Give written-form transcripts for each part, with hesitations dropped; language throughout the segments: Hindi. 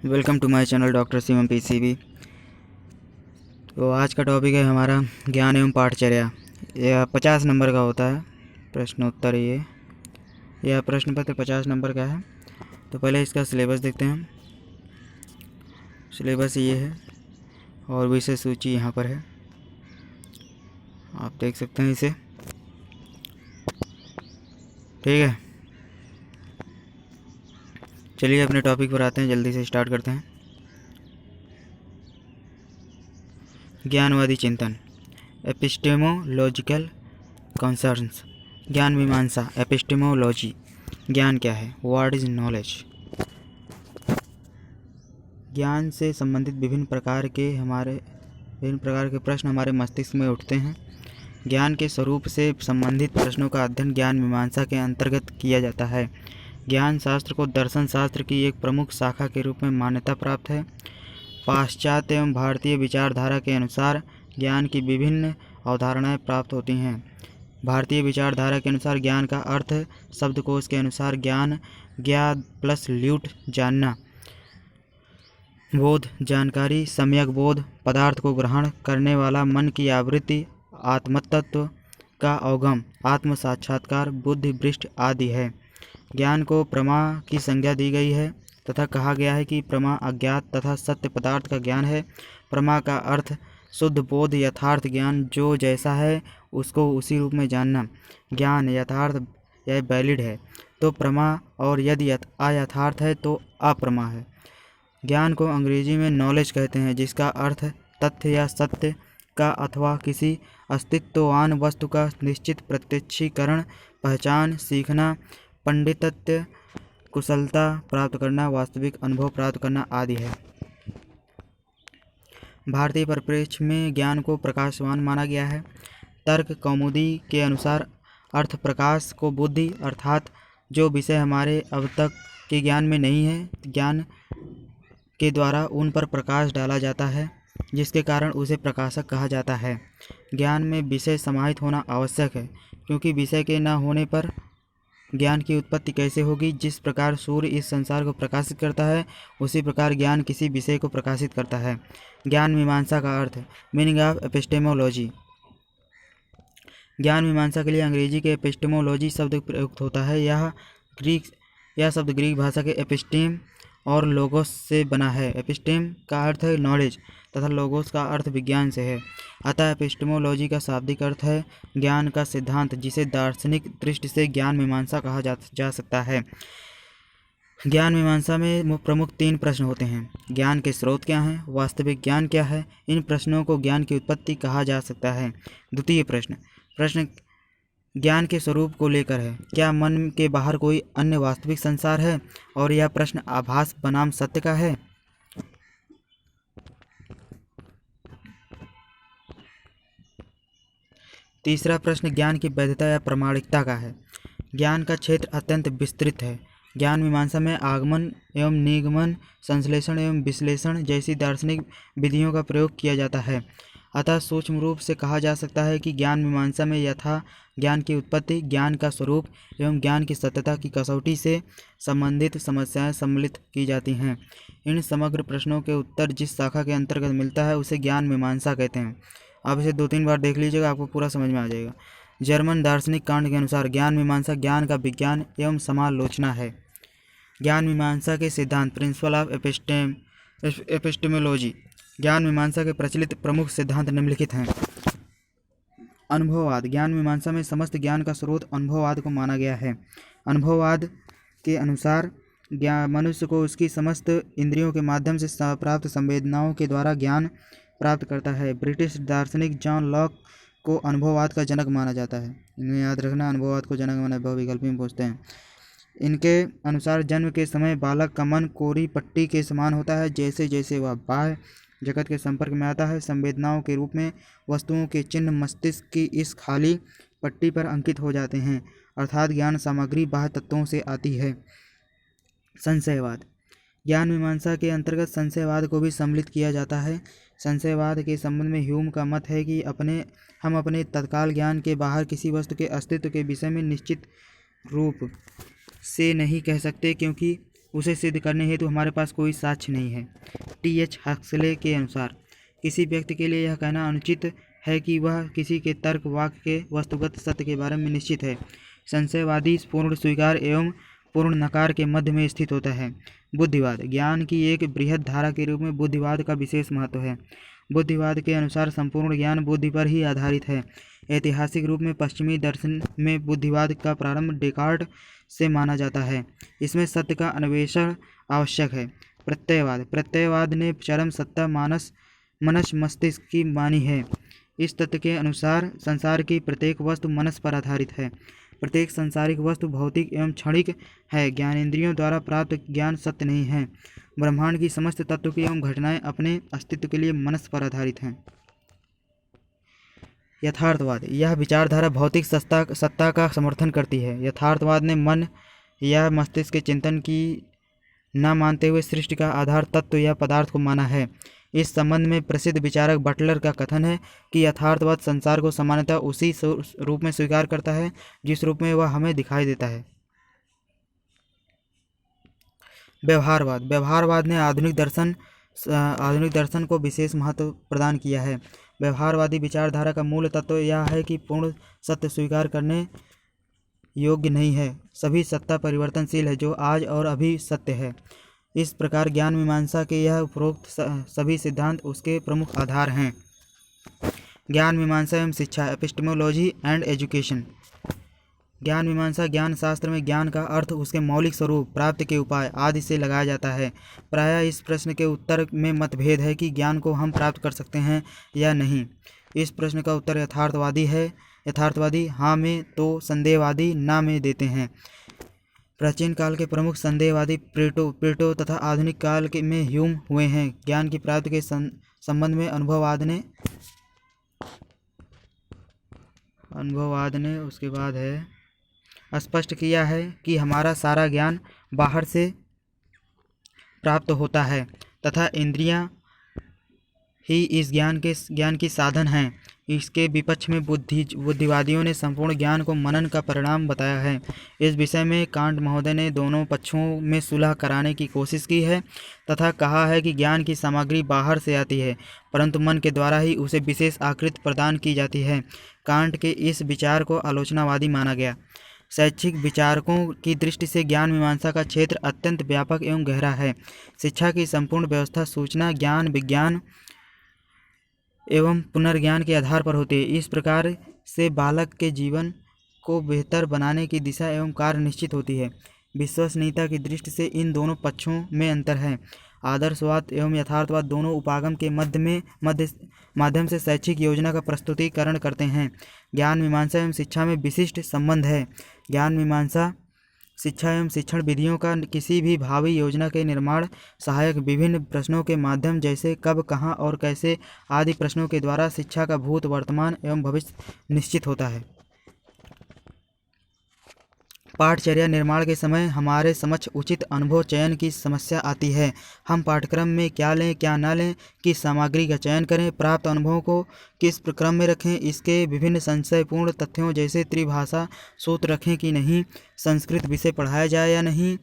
Welcome to my channel doctor CM PCB. तो आज का टॉपिक है हमारा ज्ञान एवं पाठचर्या। यह 50 नंबर का होता है प्रश्नोत्तर। यह प्रश्न पत्र 50 नंबर का है। तो पहले इसका सिलेबस देखते हैं हम। सिलेबस ये है और विषय सूची यहाँ पर है, आप देख सकते हैं इसे। ठीक है, चलिए अपने टॉपिक पर आते हैं, जल्दी से स्टार्ट करते हैं। ज्ञानवादी चिंतन, एपिस्टेमोलॉजिकल कंसर्न्स। ज्ञान मीमांसा, एपिस्टेमोलॉजी। ज्ञान क्या है? What is knowledge? ज्ञान से संबंधित विभिन्न प्रकार के प्रश्न हमारे मस्तिष्क में उठते हैं। ज्ञान के स्वरूप से संबंधित प्रश्नों का अध्ययन ज्ञान मीमांसा के अंतर्गत किया जाता है। ज्ञान शास्त्र को दर्शन शास्त्र की एक प्रमुख शाखा के रूप में मान्यता प्राप्त है। पाश्चात्य एवं भारतीय विचारधारा के अनुसार ज्ञान की विभिन्न अवधारणाएं प्राप्त होती हैं। भारतीय विचारधारा के अनुसार ज्ञान का अर्थ शब्दकोश के अनुसार ज्ञान, ज्ञा प्लस ल्यूट, जानना, बोध, जानकारी, सम्यक बोध, पदार्थ को ग्रहण करने वाला मन की आवृत्ति, आत्मतत्व का अवगम, आत्म साक्षात्कार, बुद्धि भ्रष्ट आदि है। ज्ञान को प्रमा की संज्ञा दी गई है तथा कहा गया है कि प्रमा अज्ञात तथा सत्य पदार्थ का ज्ञान है। प्रमा का अर्थ शुद्ध बोध, यथार्थ ज्ञान, जो जैसा है उसको उसी रूप में जानना। ज्ञान यथार्थ या वैलिड है तो प्रमा, और यदि अयथार्थ है तो अप्रमा है। ज्ञान को अंग्रेजी में नॉलेज कहते हैं, जिसका अर्थ तथ्य या सत्य का अथवा किसी अस्तित्ववान वस्तु का निश्चित प्रत्यक्षीकरण, पहचान, सीखना, पंडितत्व, कुशलता प्राप्त करना, वास्तविक अनुभव प्राप्त करना आदि है। भारतीय परिप्रेक्ष्य में ज्ञान को प्रकाशवान माना गया है। तर्क कौमुदी के अनुसार अर्थ प्रकाश को बुद्धि अर्थात जो विषय हमारे अब तक के ज्ञान में नहीं है, ज्ञान के द्वारा उन पर प्रकाश डाला जाता है, जिसके कारण उसे प्रकाशक कहा जाता है। ज्ञान में विषय समाहित होना आवश्यक है, क्योंकि विषय के न होने पर ज्ञान की उत्पत्ति कैसे होगी। जिस प्रकार सूर्य इस संसार को प्रकाशित करता है, उसी प्रकार ज्ञान किसी विषय को प्रकाशित करता है। ज्ञान मीमांसा का अर्थ, मीनिंग ऑफ एपिस्टेमोलॉजी। ज्ञान मीमांसा के लिए अंग्रेजी के एपिस्टेमोलॉजी शब्द प्रयुक्त होता है। यह शब्द ग्रीक भाषा के एपिस्टेम और लोगोस से बना है। एपिस्टेम का अर्थ है नॉलेज तथा लोगोस का अर्थ विज्ञान से है। अतः एपिस्टेमोलॉजी का शाब्दिक अर्थ है ज्ञान का सिद्धांत, जिसे दार्शनिक दृष्टि से ज्ञान मीमांसा कहा जा सकता है। ज्ञान मीमांसा में प्रमुख 3 प्रश्न होते हैं। ज्ञान के स्रोत क्या हैं? वास्तविक ज्ञान क्या है? इन प्रश्नों को ज्ञान की उत्पत्ति कहा जा सकता है। द्वितीय प्रश्न ज्ञान के स्वरूप को लेकर है। क्या मन के बाहर कोई अन्य वास्तविक संसार है और यह प्रश्न आभास बनाम सत्य का है? तीसरा प्रश्न ज्ञान की वैधता या प्रामाणिकता का है। ज्ञान का क्षेत्र अत्यंत विस्तृत है। ज्ञान मीमांसा में आगमन एवं निगमन, संश्लेषण एवं विश्लेषण जैसी दार्शनिक विधियों का प्रयोग किया जाता है। अतः सूक्ष्म रूप से कहा जा सकता है कि ज्ञान मीमांसा में यथा ज्ञान की उत्पत्ति, ज्ञान का स्वरूप एवं ज्ञान की सत्यता की कसौटी से संबंधित समस्याएं सम्मिलित की जाती हैं। इन समग्र प्रश्नों के उत्तर जिस शाखा के अंतर्गत मिलता है उसे ज्ञान मीमांसा कहते हैं। आप इसे 2-3 बार देख लीजिएगा, आपको पूरा समझ में आ जाएगा। जर्मन दार्शनिक कांट के अनुसार ज्ञान मीमांसा ज्ञान का विज्ञान एवं समालोचना है। ज्ञान मीमांसा के सिद्धांत, प्रिंसिपल ऑफ एपिस्टेमोलॉजी। ज्ञान मीमांसा के प्रचलित प्रमुख सिद्धांत निम्नलिखित हैं। अनुभववाद। ज्ञान मीमांसा में समस्त ज्ञान का स्रोत अनुभववाद को माना गया है। अनुभववाद के अनुसार मनुष्य को उसकी समस्त इंद्रियों के माध्यम से प्राप्त संवेदनाओं के द्वारा ज्ञान प्राप्त करता है। ब्रिटिश दार्शनिक जॉन लॉक को अनुभववाद का जनक माना जाता है। इन्हें याद रखना, अनुभववाद को जनक माना बहुविकल्पी में पूछते हैं। इनके अनुसार जन्म के समय बालक का मन कोरी पट्टी के समान होता है। जैसे जैसे वह बाह्य जगत के संपर्क में आता है, संवेदनाओं के रूप में वस्तुओं के चिन्ह मस्तिष्क की इस खाली पट्टी पर अंकित हो जाते हैं, अर्थात ज्ञान सामग्री बाह्य तत्वों से आती है। संशयवाद। ज्ञान मीमांसा के अंतर्गत संशयवाद को भी सम्मिलित किया जाता है। संशयवाद के संबंध में ह्यूम का मत है कि हम अपने तत्काल ज्ञान के बाहर किसी वस्तु के अस्तित्व के विषय में निश्चित रूप से नहीं कह सकते, क्योंकि उसे सिद्ध करने हेतु हमारे पास कोई साक्ष्य नहीं है। टी.एच. हक्सले के अनुसार किसी व्यक्ति के लिए यह कहना अनुचित है कि वह किसी के तर्क वाक्य के वस्तुगत सत्य के बारे में निश्चित है। संशयवादी पूर्ण स्वीकार एवं पूर्ण नकार के मध्य में स्थित होता है। बुद्धिवाद ज्ञान की एक बृहद धारा के रूप में बुद्धिवाद का विशेष महत्व है। बुद्धिवाद के अनुसार संपूर्ण ज्ञान बुद्धि पर ही आधारित है। ऐतिहासिक रूप में पश्चिमी दर्शन में बुद्धिवाद का प्रारंभ डेकार्ट से माना जाता है। इसमें सत्य का अन्वेषण आवश्यक है। प्रत्ययवाद ने चरम सत्ता मनस मस्तिष्क की मानी है। इस तथ्य के अनुसार संसार की प्रत्येक वस्तु मनस पर आधारित है। प्रत्येक सांसारिक वस्तु भौतिक एवं क्षणिक है। ज्ञानेंद्रियों द्वारा प्राप्त ज्ञान सत्य नहीं है। ब्रह्मांड की समस्त तत्व की एवं घटनाएं अपने अस्तित्व के लिए मनस पर आधारित हैं। यथार्थवाद यह विचारधारा भौतिक सत्ता का समर्थन करती है। यथार्थवाद ने मन या मस्तिष्क के चिंतन की न मानते हुए सृष्टि का आधार तत्व या पदार्थ को माना है। इस संबंध में प्रसिद्ध विचारक बटलर का कथन है कि यथार्थवाद संसार को सामान्यतः उसी रूप में स्वीकार करता है जिस रूप में वह हमें दिखाई देता है। व्यवहारवाद ने आधुनिक दर्शन को विशेष महत्व प्रदान किया है। व्यवहारवादी विचारधारा का मूल तत्व यह है कि पूर्ण सत्य स्वीकार करने योग्य नहीं है। सभी सत्ता परिवर्तनशील है जो आज और अभी सत्य है। इस प्रकार ज्ञान मीमांसा के यह उपरोक्त सभी सिद्धांत उसके प्रमुख आधार हैं। ज्ञान मीमांसा एवं शिक्षा एपिस्टेमोलॉजी एंड एजुकेशन। ज्ञान मीमांसा ज्ञान शास्त्र में ज्ञान का अर्थ उसके मौलिक स्वरूप, प्राप्ति के उपाय आदि से लगाया जाता है। प्रायः इस प्रश्न के उत्तर में मतभेद है कि ज्ञान को हम प्राप्त कर सकते हैं या नहीं। इस प्रश्न का उत्तर यथार्थवादी हाँ में तो संदेहवादी ना में देते हैं। प्राचीन काल के प्रमुख संदेहवादी प्लेटो तथा आधुनिक काल में ह्यूम हुए हैं। ज्ञान की प्राप्ति के संबंध में अनुभववाद ने उसके बाद है स्पष्ट किया है कि हमारा सारा ज्ञान बाहर से प्राप्त होता है तथा इंद्रियां ही इस ज्ञान की साधन हैं। इसके विपक्ष में बुद्धिवादियों ने संपूर्ण ज्ञान को मनन का परिणाम बताया है। इस विषय में कांट महोदय ने दोनों पक्षों में सुलह कराने की कोशिश की है तथा कहा है कि ज्ञान की सामग्री बाहर से आती है परंतु मन के द्वारा ही उसे विशेष आकृति प्रदान की जाती है। कांट के इस विचार को आलोचनावादी माना गया। शैक्षिक विचारकों की दृष्टि से ज्ञान मीमांसा का क्षेत्र अत्यंत व्यापक एवं गहरा है। शिक्षा की संपूर्ण व्यवस्था सूचना, ज्ञान, विज्ञान एवं पुनर्ज्ञान के आधार पर होती है। इस प्रकार से बालक के जीवन को बेहतर बनाने की दिशा एवं कार्य निश्चित होती है। विश्वसनीयता की दृष्टि से इन दोनों पक्षों में अंतर है। आदर्शवाद एवं यथार्थवाद दोनों उपागम के माध्यम से शैक्षिक योजना का प्रस्तुतिकरण करते हैं। ज्ञान मीमांसा एवं शिक्षा में विशिष्ट संबंध है। ज्ञान मीमांसा शिक्षा एवं शिक्षण विधियों का किसी भी भावी योजना के निर्माण सहायक विभिन्न प्रश्नों के माध्यम जैसे कब, कहाँ और कैसे आदि प्रश्नों के द्वारा शिक्षा का भूत, वर्तमान एवं भविष्य निश्चित होता है। पाठचर्या निर्माण के समय हमारे समक्ष उचित अनुभव चयन की समस्या आती है। हम पाठ्यक्रम में क्या लें क्या न लें, किस सामग्री का चयन करें, प्राप्त अनुभवों को किस क्रम में रखें, इसके विभिन्न संशयपूर्ण तथ्यों जैसे त्रिभाषा सूत्र रखें कि नहीं, संस्कृत विषय पढ़ाया जाए या नहीं,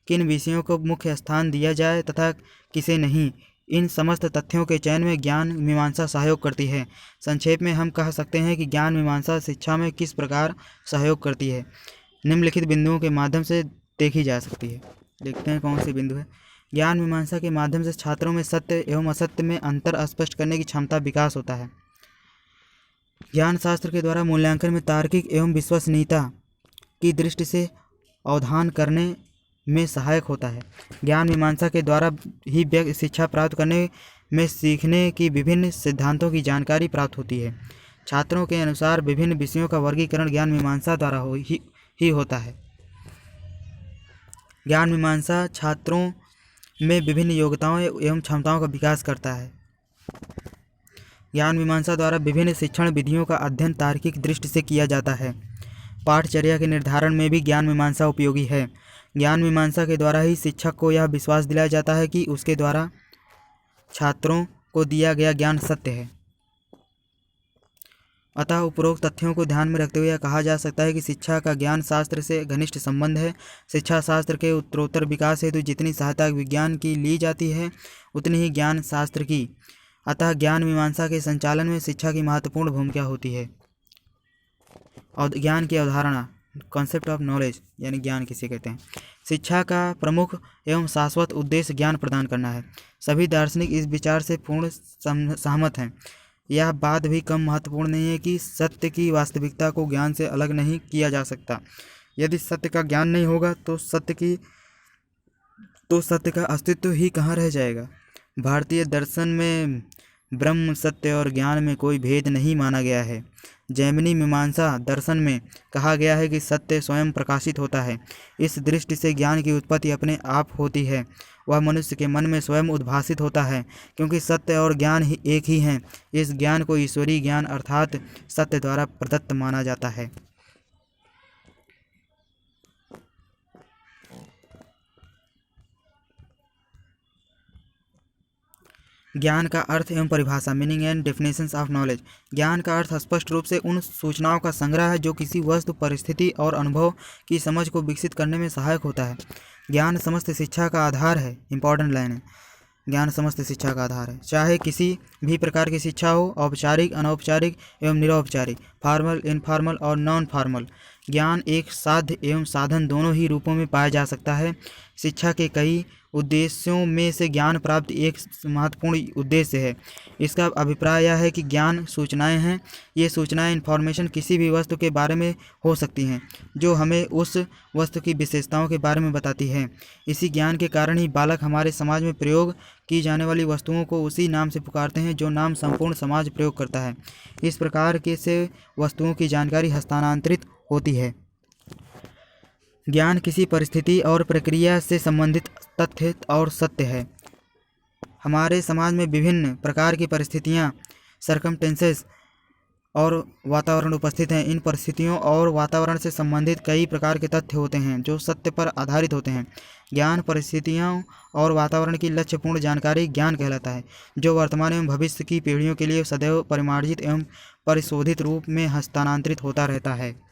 किन विषयों को मुख्य स्थान दिया जाए तथा किसे नहीं, इन समस्त तथ्यों के चयन में ज्ञान मीमांसा सहयोग करती है। संक्षेप में हम कह सकते हैं कि ज्ञान मीमांसा शिक्षा में किस प्रकार सहयोग करती है निम्नलिखित बिंदुओं के माध्यम से देखी जा सकती है। देखते हैं कौन सी बिंदु है। ज्ञान मीमांसा के माध्यम से छात्रों में सत्य एवं असत्य में अंतर स्पष्ट करने की क्षमता विकास होता है। ज्ञान शास्त्र के द्वारा मूल्यांकन में तार्किक एवं विश्वसनीयता की दृष्टि से अवधान करने में सहायक होता है। ज्ञान मीमांसा के द्वारा ही व्यक्ति शिक्षा प्राप्त करने में सीखने की विभिन्न सिद्धांतों की जानकारी प्राप्त होती है। छात्रों के अनुसार विभिन्न विषयों का वर्गीकरण ज्ञान मीमांसा द्वारा ही होता है। ज्ञान मीमांसा छात्रों में विभिन्न योग्यताओं एवं क्षमताओं का विकास करता है। ज्ञान मीमांसा द्वारा विभिन्न शिक्षण विधियों का अध्ययन तार्किक दृष्टि से किया जाता है। पाठचर्या के निर्धारण में भी ज्ञान मीमांसा उपयोगी है। ज्ञान मीमांसा के द्वारा ही शिक्षक को यह विश्वास दिलाया जाता है कि उसके द्वारा छात्रों को दिया गया ज्ञान सत्य है। अतः उपरोक्त तथ्यों को ध्यान में रखते हुए यह कहा जा सकता है कि शिक्षा का ज्ञान शास्त्र से घनिष्ठ संबंध है। शिक्षा शास्त्र के उत्तरोत्तर विकास हेतु जितनी सहायता विज्ञान की ली जाती है उतनी ही ज्ञान शास्त्र की। अतः ज्ञान मीमांसा के संचालन में शिक्षा की महत्वपूर्ण भूमिका होती है। और ज्ञान की अवधारणा, कॉन्सेप्ट ऑफ नॉलेज यानी ज्ञान किसे कहते हैं। शिक्षा का प्रमुख एवं शाश्वत उद्देश्य ज्ञान प्रदान करना है। सभी दार्शनिक इस विचार से पूर्ण सहमत हैं। यह बात भी कम महत्वपूर्ण नहीं है कि सत्य की वास्तविकता को ज्ञान से अलग नहीं किया जा सकता। यदि सत्य का ज्ञान नहीं होगा तो सत्य का अस्तित्व ही कहाँ रह जाएगा। भारतीय दर्शन में ब्रह्म, सत्य और ज्ञान में कोई भेद नहीं माना गया है। जैमिनी मीमांसा दर्शन में कहा गया है कि सत्य स्वयं प्रकाशित होता है। इस दृष्टि से ज्ञान की उत्पत्ति अपने आप होती है, वह मनुष्य के मन में स्वयं उद्भासित होता है, क्योंकि सत्य और ज्ञान ही एक ही हैं। इस ज्ञान को ईश्वरीय ज्ञान अर्थात सत्य द्वारा प्रदत्त माना जाता है। ज्ञान का अर्थ एवं परिभाषा, meaning and definitions of knowledge. ज्ञान का अर्थ स्पष्ट रूप से उन सूचनाओं का संग्रह है जो किसी वस्तु, परिस्थिति और अनुभव की समझ को विकसित करने में सहायक होता है। ज्ञान समस्त शिक्षा का आधार है। इंपॉर्टेंट लाइन है, ज्ञान समस्त शिक्षा का आधार है। चाहे किसी भी प्रकार की शिक्षा हो, औपचारिक, अनौपचारिक एवं निरौपचारिक, फॉर्मल, इनफॉर्मल और नॉन फॉर्मल, ज्ञान एक साध्य एवं साधन दोनों ही रूपों में पाया जा सकता है। शिक्षा के कई उद्देश्यों में से ज्ञान प्राप्ति एक महत्वपूर्ण उद्देश्य है। इसका अभिप्राय यह है कि ज्ञान सूचनाएं हैं। ये सूचनाएं इन्फॉर्मेशन किसी भी वस्तु के बारे में हो सकती हैं जो हमें उस वस्तु की विशेषताओं के बारे में बताती है। इसी ज्ञान के कारण ही बालक हमारे समाज में प्रयोग की जाने वाली वस्तुओं को उसी नाम से पुकारते हैं जो नाम संपूर्ण समाज प्रयोग करता है। इस प्रकार के से वस्तुओं की जानकारी हस्तांतरित होती है। ज्ञान किसी परिस्थिति और प्रक्रिया से संबंधित तथ्य और सत्य है। हमारे समाज में विभिन्न प्रकार की परिस्थितियाँ, सर्कमटेंसेस और वातावरण उपस्थित हैं। इन परिस्थितियों और वातावरण से संबंधित कई प्रकार के तथ्य होते हैं जो सत्य पर आधारित होते हैं। ज्ञान परिस्थितियों और वातावरण की लक्ष्यपूर्ण जानकारी ज्ञान कहलाता है, जो वर्तमान एवं भविष्य की पीढ़ियों के लिए सदैव परिमार्जित एवं परिशोधित रूप में हस्तांतरित होता रहता है।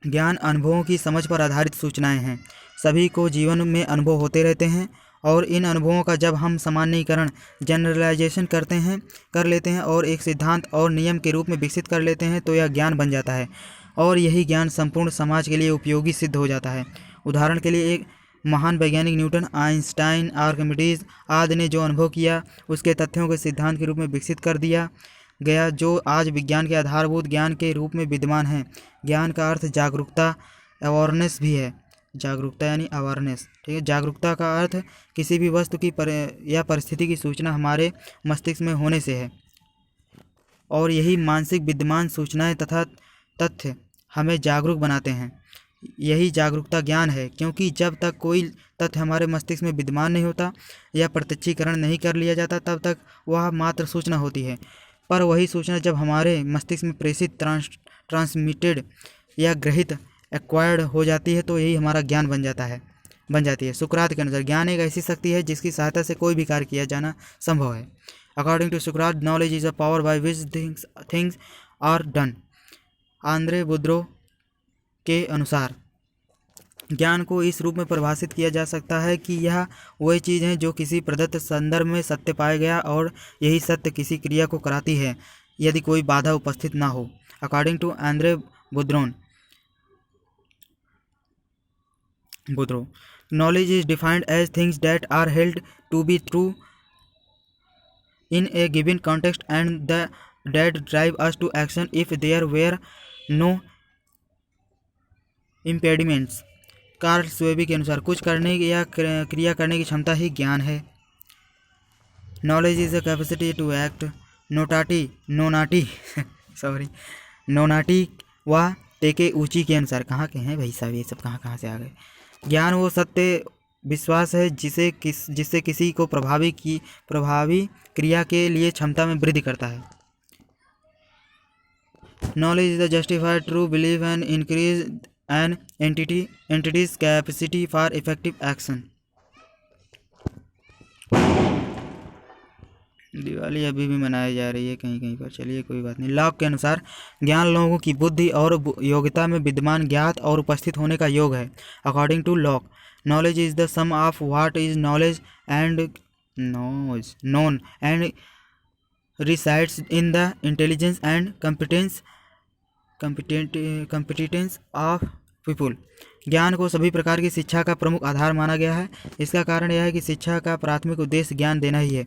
ज्ञान अनुभवों की समझ पर आधारित सूचनाएं हैं। सभी को जीवन में अनुभव होते रहते हैं और इन अनुभवों का जब हम सामान्यीकरण, जनरलाइजेशन कर लेते हैं और एक सिद्धांत और नियम के रूप में विकसित कर लेते हैं तो यह ज्ञान बन जाता है और यही ज्ञान संपूर्ण समाज के लिए उपयोगी सिद्ध हो जाता है। उदाहरण के लिए एक महान वैज्ञानिक न्यूटन, आइंस्टाइन, आर्किमिडीज आदि ने जो अनुभव किया उसके तथ्यों को सिद्धांत के रूप में विकसित कर दिया गया जो आज विज्ञान के आधारभूत ज्ञान के रूप में विद्यमान है। ज्ञान का अर्थ जागरूकता, अवेयरनेस भी है। जागरूकता यानी अवेयरनेस, ठीक है। जागरूकता का अर्थ किसी भी वस्तु की या परिस्थिति की सूचना हमारे मस्तिष्क में होने से है और यही मानसिक विद्यमान सूचनाएं तथा तथ्य हमें जागरूक बनाते हैं। यही जागरूकता ज्ञान है, क्योंकि जब तक कोई तथ्य हमारे मस्तिष्क में विद्यमान नहीं होता या प्रत्यक्षीकरण नहीं कर लिया जाता तब तक वह मात्र सूचना होती है। पर वही सूचना जब हमारे मस्तिष्क में प्रेषित, ट्रांसमिटेड या ग्रहित, एक्वायर्ड हो जाती है तो यही हमारा ज्ञान बन जाती है। सुकरात के अनुसार ज्ञान एक ऐसी शक्ति है जिसकी सहायता से कोई भी कार्य किया जाना संभव है। अकॉर्डिंग टू सुकरात, knowledge is a power by which things are done. Andre Boudreau के अनुसार ज्ञान को इस रूप में परिभाषित किया जा सकता है कि यह वही चीज़ है जो किसी प्रदत्त संदर्भ में सत्य पाया गया और यही सत्य किसी क्रिया को कराती है यदि कोई बाधा उपस्थित ना हो। According to Andre Boudreau, knowledge is defined as things that are held to be true in a given context and that drive us to action if there were no impediments। Karl Sveiby के अनुसार कुछ करने या क्रिया करने की क्षमता ही ज्ञान है। Knowledge is a capacity to act. नोनाटी व टेके ऊंची के अनुसार, कहाँ के हैं भाई साहब, ये सब कहाँ से आ गए। ज्ञान वो सत्य विश्वास है जिससे किसी को प्रभावी क्रिया के लिए क्षमता में वृद्धि करता है। Knowledge is the justified true believe and increase an entity's capacity for effective action. Diwali अभी भी मनाई जा रही है कहीं कहीं पर, चलिए कोई बात नहीं। लॉक के अनुसार ज्ञान लोगों की बुद्धि और योग्यता में विद्यमान, ज्ञात और उपस्थित होने का योग है। According to Locke, knowledge is the sum of what is knowledge and known and resides in the intelligence and competence of people। ज्ञान को सभी प्रकार की शिक्षा का प्रमुख आधार माना गया है। इसका कारण यह है कि शिक्षा का प्राथमिक उद्देश्य ज्ञान देना ही है।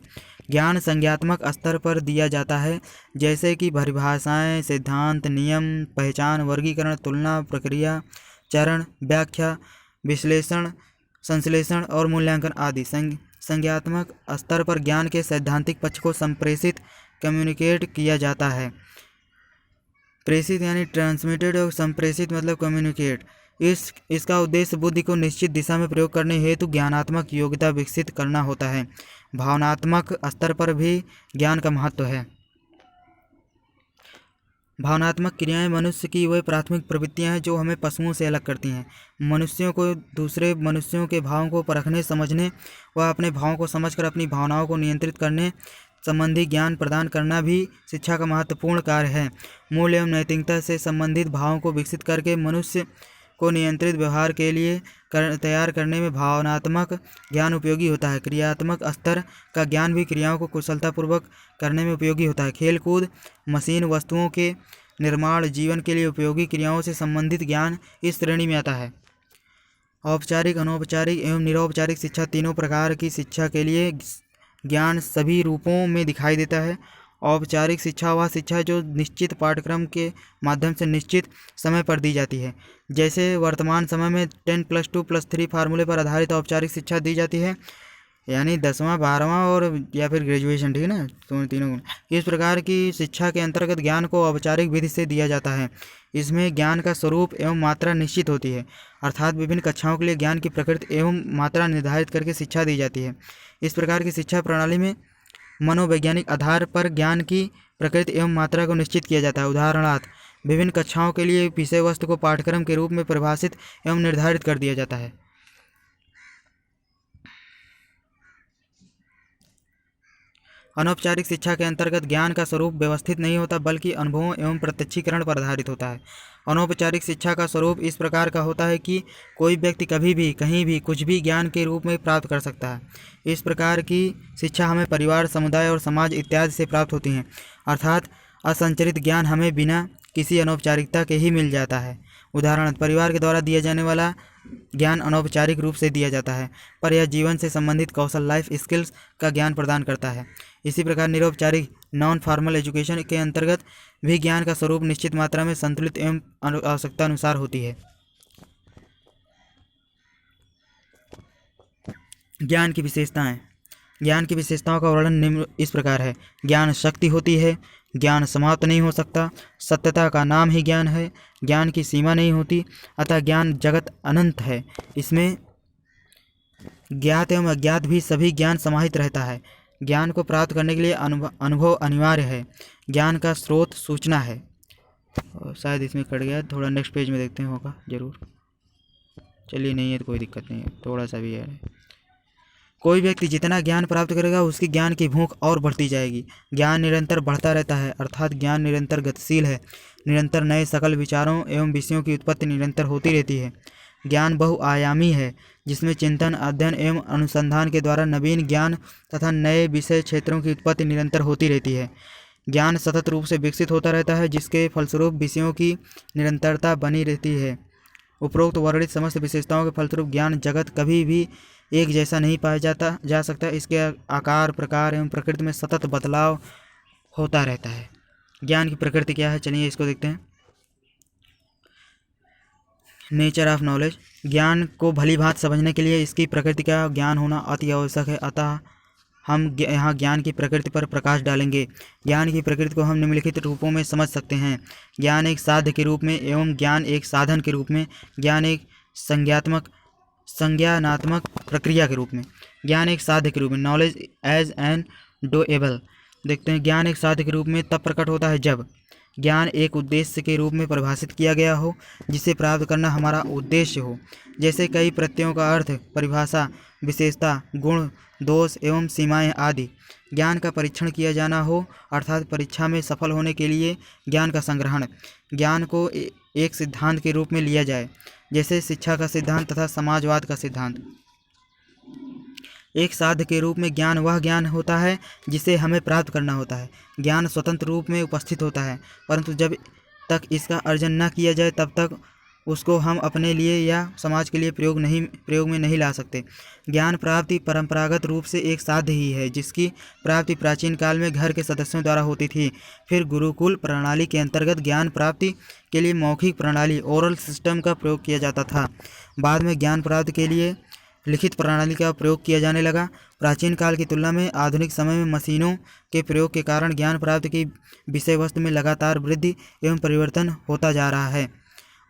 ज्ञान संज्ञात्मक स्तर पर दिया जाता है, जैसे कि परिभाषाएं, सिद्धांत, नियम, पहचान, वर्गीकरण, तुलना, प्रक्रिया, चरण, व्याख्या, विश्लेषण, संश्लेषण और मूल्यांकन आदि। संज्ञात्मक स्तर पर ज्ञान के सैद्धांतिक पक्ष को संप्रेषित कम्युनिकेट किया जाता है। प्रेषित यानी ट्रांसमिटेड और संप्रेषित मतलब कम्युनिकेट। इसका उद्देश्य बुद्धि को निश्चित दिशा में प्रयोग करने हेतु ज्ञानात्मक योग्यता विकसित करना होता है। भावनात्मक स्तर पर भी ज्ञान का महत्व है। भावनात्मक क्रियाएं मनुष्य की वह प्राथमिक प्रवृत्तियां हैं जो हमें पशुओं से अलग करती हैं। मनुष्यों को दूसरे मनुष्यों के भावों को परखने, समझने व अपने भावों को समझकर अपनी भावनाओं को नियंत्रित करने संबंधी ज्ञान प्रदान करना भी शिक्षा का महत्वपूर्ण कार्य है। मूल्य एवं नैतिकता से संबंधित भावों को विकसित करके मनुष्य को नियंत्रित व्यवहार के लिए तैयार करने में भावनात्मक ज्ञान उपयोगी होता है। क्रियात्मक स्तर का ज्ञान भी क्रियाओं को कुशलतापूर्वक करने में उपयोगी होता है। खेलकूद, मशीन, वस्तुओं के निर्माण, जीवन के लिए उपयोगी क्रियाओं से संबंधित ज्ञान इस श्रेणी में आता है। औपचारिक, अनौपचारिक एवं निरौपचारिक शिक्षा तीनों प्रकार की शिक्षा के लिए ज्ञान सभी रूपों में दिखाई देता है। औपचारिक शिक्षा वह शिक्षा जो निश्चित पाठ्यक्रम के माध्यम से निश्चित समय पर दी जाती है। जैसे वर्तमान समय में 10+2+3 फार्मूले पर आधारित औपचारिक शिक्षा दी जाती है, यानी 10वां, 12वां और या फिर ग्रेजुएशन, ठीक है ना, तो तीनों। इस प्रकार की शिक्षा के अंतर्गत ज्ञान को औपचारिक विधि से दिया जाता है। इसमें ज्ञान का स्वरूप एवं मात्रा निश्चित होती है, अर्थात विभिन्न कक्षाओं के लिए ज्ञान की प्रकृति एवं मात्रा निर्धारित करके शिक्षा दी जाती है। इस प्रकार की शिक्षा प्रणाली में मनोवैज्ञानिक आधार पर ज्ञान की प्रकृति एवं मात्रा को निश्चित किया जाता है। उदाहरणार्थ, विभिन्न कक्षाओं के लिए विषय वस्तु को पाठ्यक्रम के रूप में परिभाषित एवं निर्धारित कर दिया जाता है। अनौपचारिक शिक्षा के अंतर्गत ज्ञान का स्वरूप व्यवस्थित नहीं होता, बल्कि अनुभवों एवं प्रत्यक्षीकरण पर आधारित होता है। अनौपचारिक शिक्षा का स्वरूप इस प्रकार का होता है कि कोई व्यक्ति कभी भी, कहीं भी, कुछ भी ज्ञान के रूप में प्राप्त कर सकता है। इस प्रकार की शिक्षा हमें परिवार, समुदाय और समाज इत्यादि से प्राप्त होती हैं, अर्थात असंचरित ज्ञान हमें बिना किसी अनौपचारिकता के ही मिल जाता है। उदाहरण, परिवार के द्वारा दिया जाने वाला ज्ञान अनौपचारिक रूप से दिया जाता है, पर यह जीवन से संबंधित कौशल, लाइफ स्किल्स का ज्ञान प्रदान करता है। इसी प्रकार निरौपचारिक, नॉन फॉर्मल एजुकेशन के अंतर्गत भी ज्ञान का स्वरूप निश्चित मात्रा में संतुलित एवं आवश्यकता अनुसार होती है। ज्ञान की विशेषताएं। ज्ञान की विशेषताओं का वर्णन निम्न इस प्रकार है। ज्ञान शक्ति होती है, ज्ञान समाप्त नहीं हो सकता, सत्यता का नाम ही ज्ञान है, ज्ञान की सीमा नहीं होती, अतः ज्ञान जगत अनंत है। इसमें ज्ञात एवं अज्ञात भी सभी ज्ञान समाहित रहता है। ज्ञान को प्राप्त करने के लिए अनुभव अनिवार्य है। ज्ञान का स्रोत सूचना है। और शायद इसमें कट गया, थोड़ा नेक्स्ट पेज में देखते हैं, होगा जरूर। चलिए, नहीं है तो कोई दिक्कत नहीं है, थोड़ा सा भी है। कोई व्यक्ति जितना ज्ञान प्राप्त करेगा उसकी ज्ञान की भूख और बढ़ती जाएगी। ज्ञान निरंतर बढ़ता रहता है, अर्थात ज्ञान निरंतर गतिशील है। निरंतर नए सकल विचारों एवं विषयों की उत्पत्ति निरंतर होती रहती है। ज्ञान बहुआयामी है, जिसमें चिंतन, अध्ययन एवं अनुसंधान के द्वारा नवीन ज्ञान तथा नए विषय क्षेत्रों की उत्पत्ति निरंतर होती रहती है। ज्ञान सतत रूप से विकसित होता रहता है, जिसके फलस्वरूप विषयों की निरंतरता बनी रहती है। उपरोक्त वर्णित समस्त विशेषताओं के फलस्वरूप ज्ञान जगत कभी भी एक जैसा नहीं पाया जा सकता। इसके आकार, प्रकार एवं प्रकृति में सतत बदलाव होता रहता है। ज्ञान की प्रकृति क्या है, चलिए इसको देखते हैं। Nature of knowledge. ज्ञान को भली भांति समझने के लिए इसकी प्रकृति का ज्ञान होना अति आवश्यक है, अतः हम यहाँ ज्ञान की प्रकृति पर प्रकाश डालेंगे। ज्ञान की प्रकृति को हम निम्नलिखित रूपों में समझ सकते हैं। ज्ञान एक साध्य के रूप में एवं ज्ञान एक साधन के रूप में। ज्ञान एक संज्ञानात्मक प्रक्रिया के रूप में। ज्ञान एक साध्य के रूप में, नॉलेज एज एन डोएबल। देखते हैं, ज्ञान एक साध्य के रूप में तब प्रकट होता है जब ज्ञान एक उद्देश्य के रूप में परिभाषित किया गया हो, जिसे प्राप्त करना हमारा उद्देश्य हो। जैसे कई प्रत्ययों का अर्थ, परिभाषा, विशेषता, गुण, दोष एवं सीमाएं आदि। ज्ञान का परीक्षण किया जाना हो, अर्थात परीक्षा में सफल होने के लिए ज्ञान का संग्रहण। ज्ञान को एक सिद्धांत के रूप में लिया जाए, जैसे शिक्षा का सिद्धांत तथा समाजवाद का सिद्धांत। एक साध्य के रूप में ज्ञान वह ज्ञान होता है जिसे हमें प्राप्त करना होता है। ज्ञान स्वतंत्र रूप में उपस्थित होता है, परंतु जब तक इसका अर्जन न किया जाए तब तक उसको हम अपने लिए या समाज के लिए प्रयोग में नहीं ला सकते। ज्ञान प्राप्ति परंपरागत रूप से एक साध्य ही है, जिसकी प्राप्ति प्राचीन काल में घर के सदस्यों द्वारा होती थी। फिर गुरुकुल प्रणाली के अंतर्गत ज्ञान प्राप्ति के लिए मौखिक प्रणाली, ओरल सिस्टम का प्रयोग किया जाता था। बाद में ज्ञान प्राप्ति के लिए लिखित प्रणाली का प्रयोग किया जाने लगा। प्राचीन काल की तुलना में आधुनिक समय में मशीनों के प्रयोग के कारण ज्ञान प्राप्ति की विषय वस्तु में लगातार वृद्धि एवं परिवर्तन होता जा रहा है।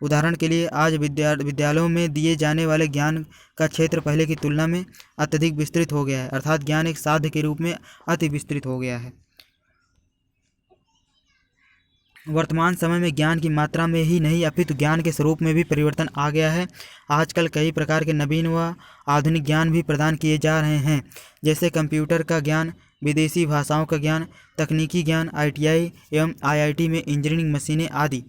उदाहरण के लिए आज विद्यालयों में दिए जाने वाले ज्ञान का क्षेत्र पहले की तुलना में अत्यधिक विस्तृत हो गया है, अर्थात ज्ञान एक साध्य के रूप में अति विस्तृत हो गया है। वर्तमान समय में ज्ञान की मात्रा में ही नहीं अपितु ज्ञान के स्वरूप में भी परिवर्तन आ गया है। आजकल कई प्रकार के नवीन व आधुनिक ज्ञान भी प्रदान किए जा रहे हैं, जैसे कंप्यूटर का ज्ञान, विदेशी भाषाओं का ज्ञान, तकनीकी ज्ञान, ITI एवं IIT में इंजीनियरिंग मशीनें आदि।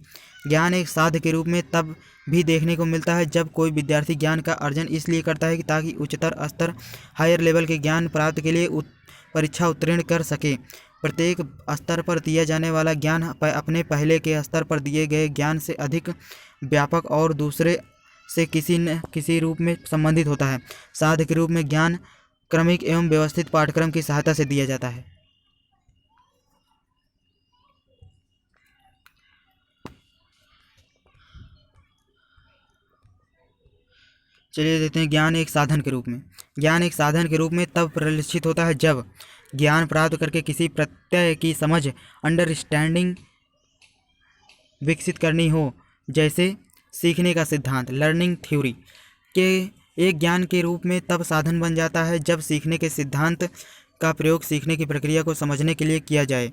ज्ञान एक साध्य के रूप में तब भी देखने को मिलता है जब कोई विद्यार्थी ज्ञान का अर्जन इसलिए करता है कि ताकि उच्चतर स्तर हायर लेवल के ज्ञान प्राप्त के लिए परीक्षा उत्तीर्ण कर सके। प्रत्येक स्तर पर दिया जाने वाला ज्ञान अपने पहले के स्तर पर दिए गए ज्ञान से अधिक व्यापक और दूसरे से किसी न किसी रूप में संबंधित होता है। साध्य के रूप में ज्ञान क्रमिक एवं व्यवस्थित पाठ्यक्रम की सहायता से दिया जाता है। चलिए देखते हैं ज्ञान एक साधन के रूप में। ज्ञान एक साधन के रूप में तब परिलक्षित होता है जब ज्ञान प्राप्त करके किसी प्रत्यय की समझ, अंडरस्टैंडिंग विकसित करनी हो, जैसे सीखने का सिद्धांत, लर्निंग थ्योरी के एक ज्ञान के रूप में तब साधन बन जाता है जब सीखने के सिद्धांत का प्रयोग सीखने की प्रक्रिया को समझने के लिए किया जाए।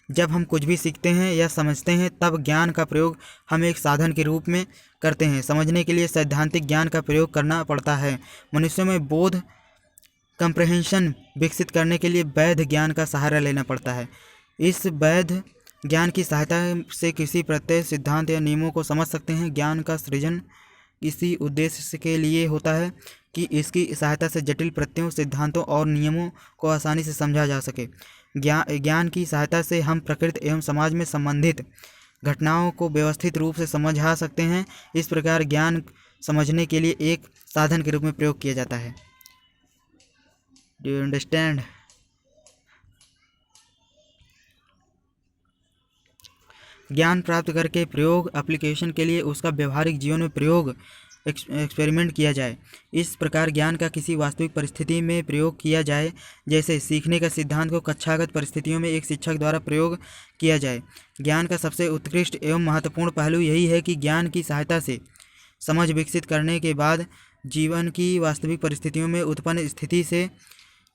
जब हम कुछ भी सीखते हैं या समझते हैं तब ज्ञान का प्रयोग हम एक साधन के रूप में करते हैं। समझने के लिए सैद्धांतिक ज्ञान का प्रयोग करना पड़ता है। मनुष्यों में बोध कंप्रहेंशन विकसित करने के लिए वैध ज्ञान का सहारा लेना पड़ता है। इस वैध ज्ञान की सहायता से किसी प्रत्यय, सिद्धांत या नियमों को समझ सकते हैं। ज्ञान का सृजन इसी उद्देश्य के लिए होता है कि इसकी सहायता से जटिल प्रत्ययों, सिद्धांतों और नियमों को आसानी से समझा जा सके। ज्ञान की सहायता से हम प्रकृति एवं समाज में संबंधित घटनाओं को व्यवस्थित रूप से समझा सकते हैं। इस प्रकार ज्ञान समझने के लिए एक साधन के रूप में प्रयोग किया जाता है। Do you understand? ज्ञान प्राप्त करके प्रयोग, एप्लीकेशन के लिए उसका व्यवहारिक जीवन में प्रयोग, एक्सपेरिमेंट किया जाए। इस प्रकार ज्ञान का किसी वास्तविक परिस्थिति में प्रयोग किया जाए, जैसे सीखने का सिद्धांत को कक्षागत परिस्थितियों में एक शिक्षक द्वारा प्रयोग किया जाए। ज्ञान का सबसे उत्कृष्ट एवं महत्वपूर्ण पहलू यही है कि ज्ञान की सहायता से समझ विकसित करने के बाद जीवन की वास्तविक परिस्थितियों में उत्पन्न स्थिति से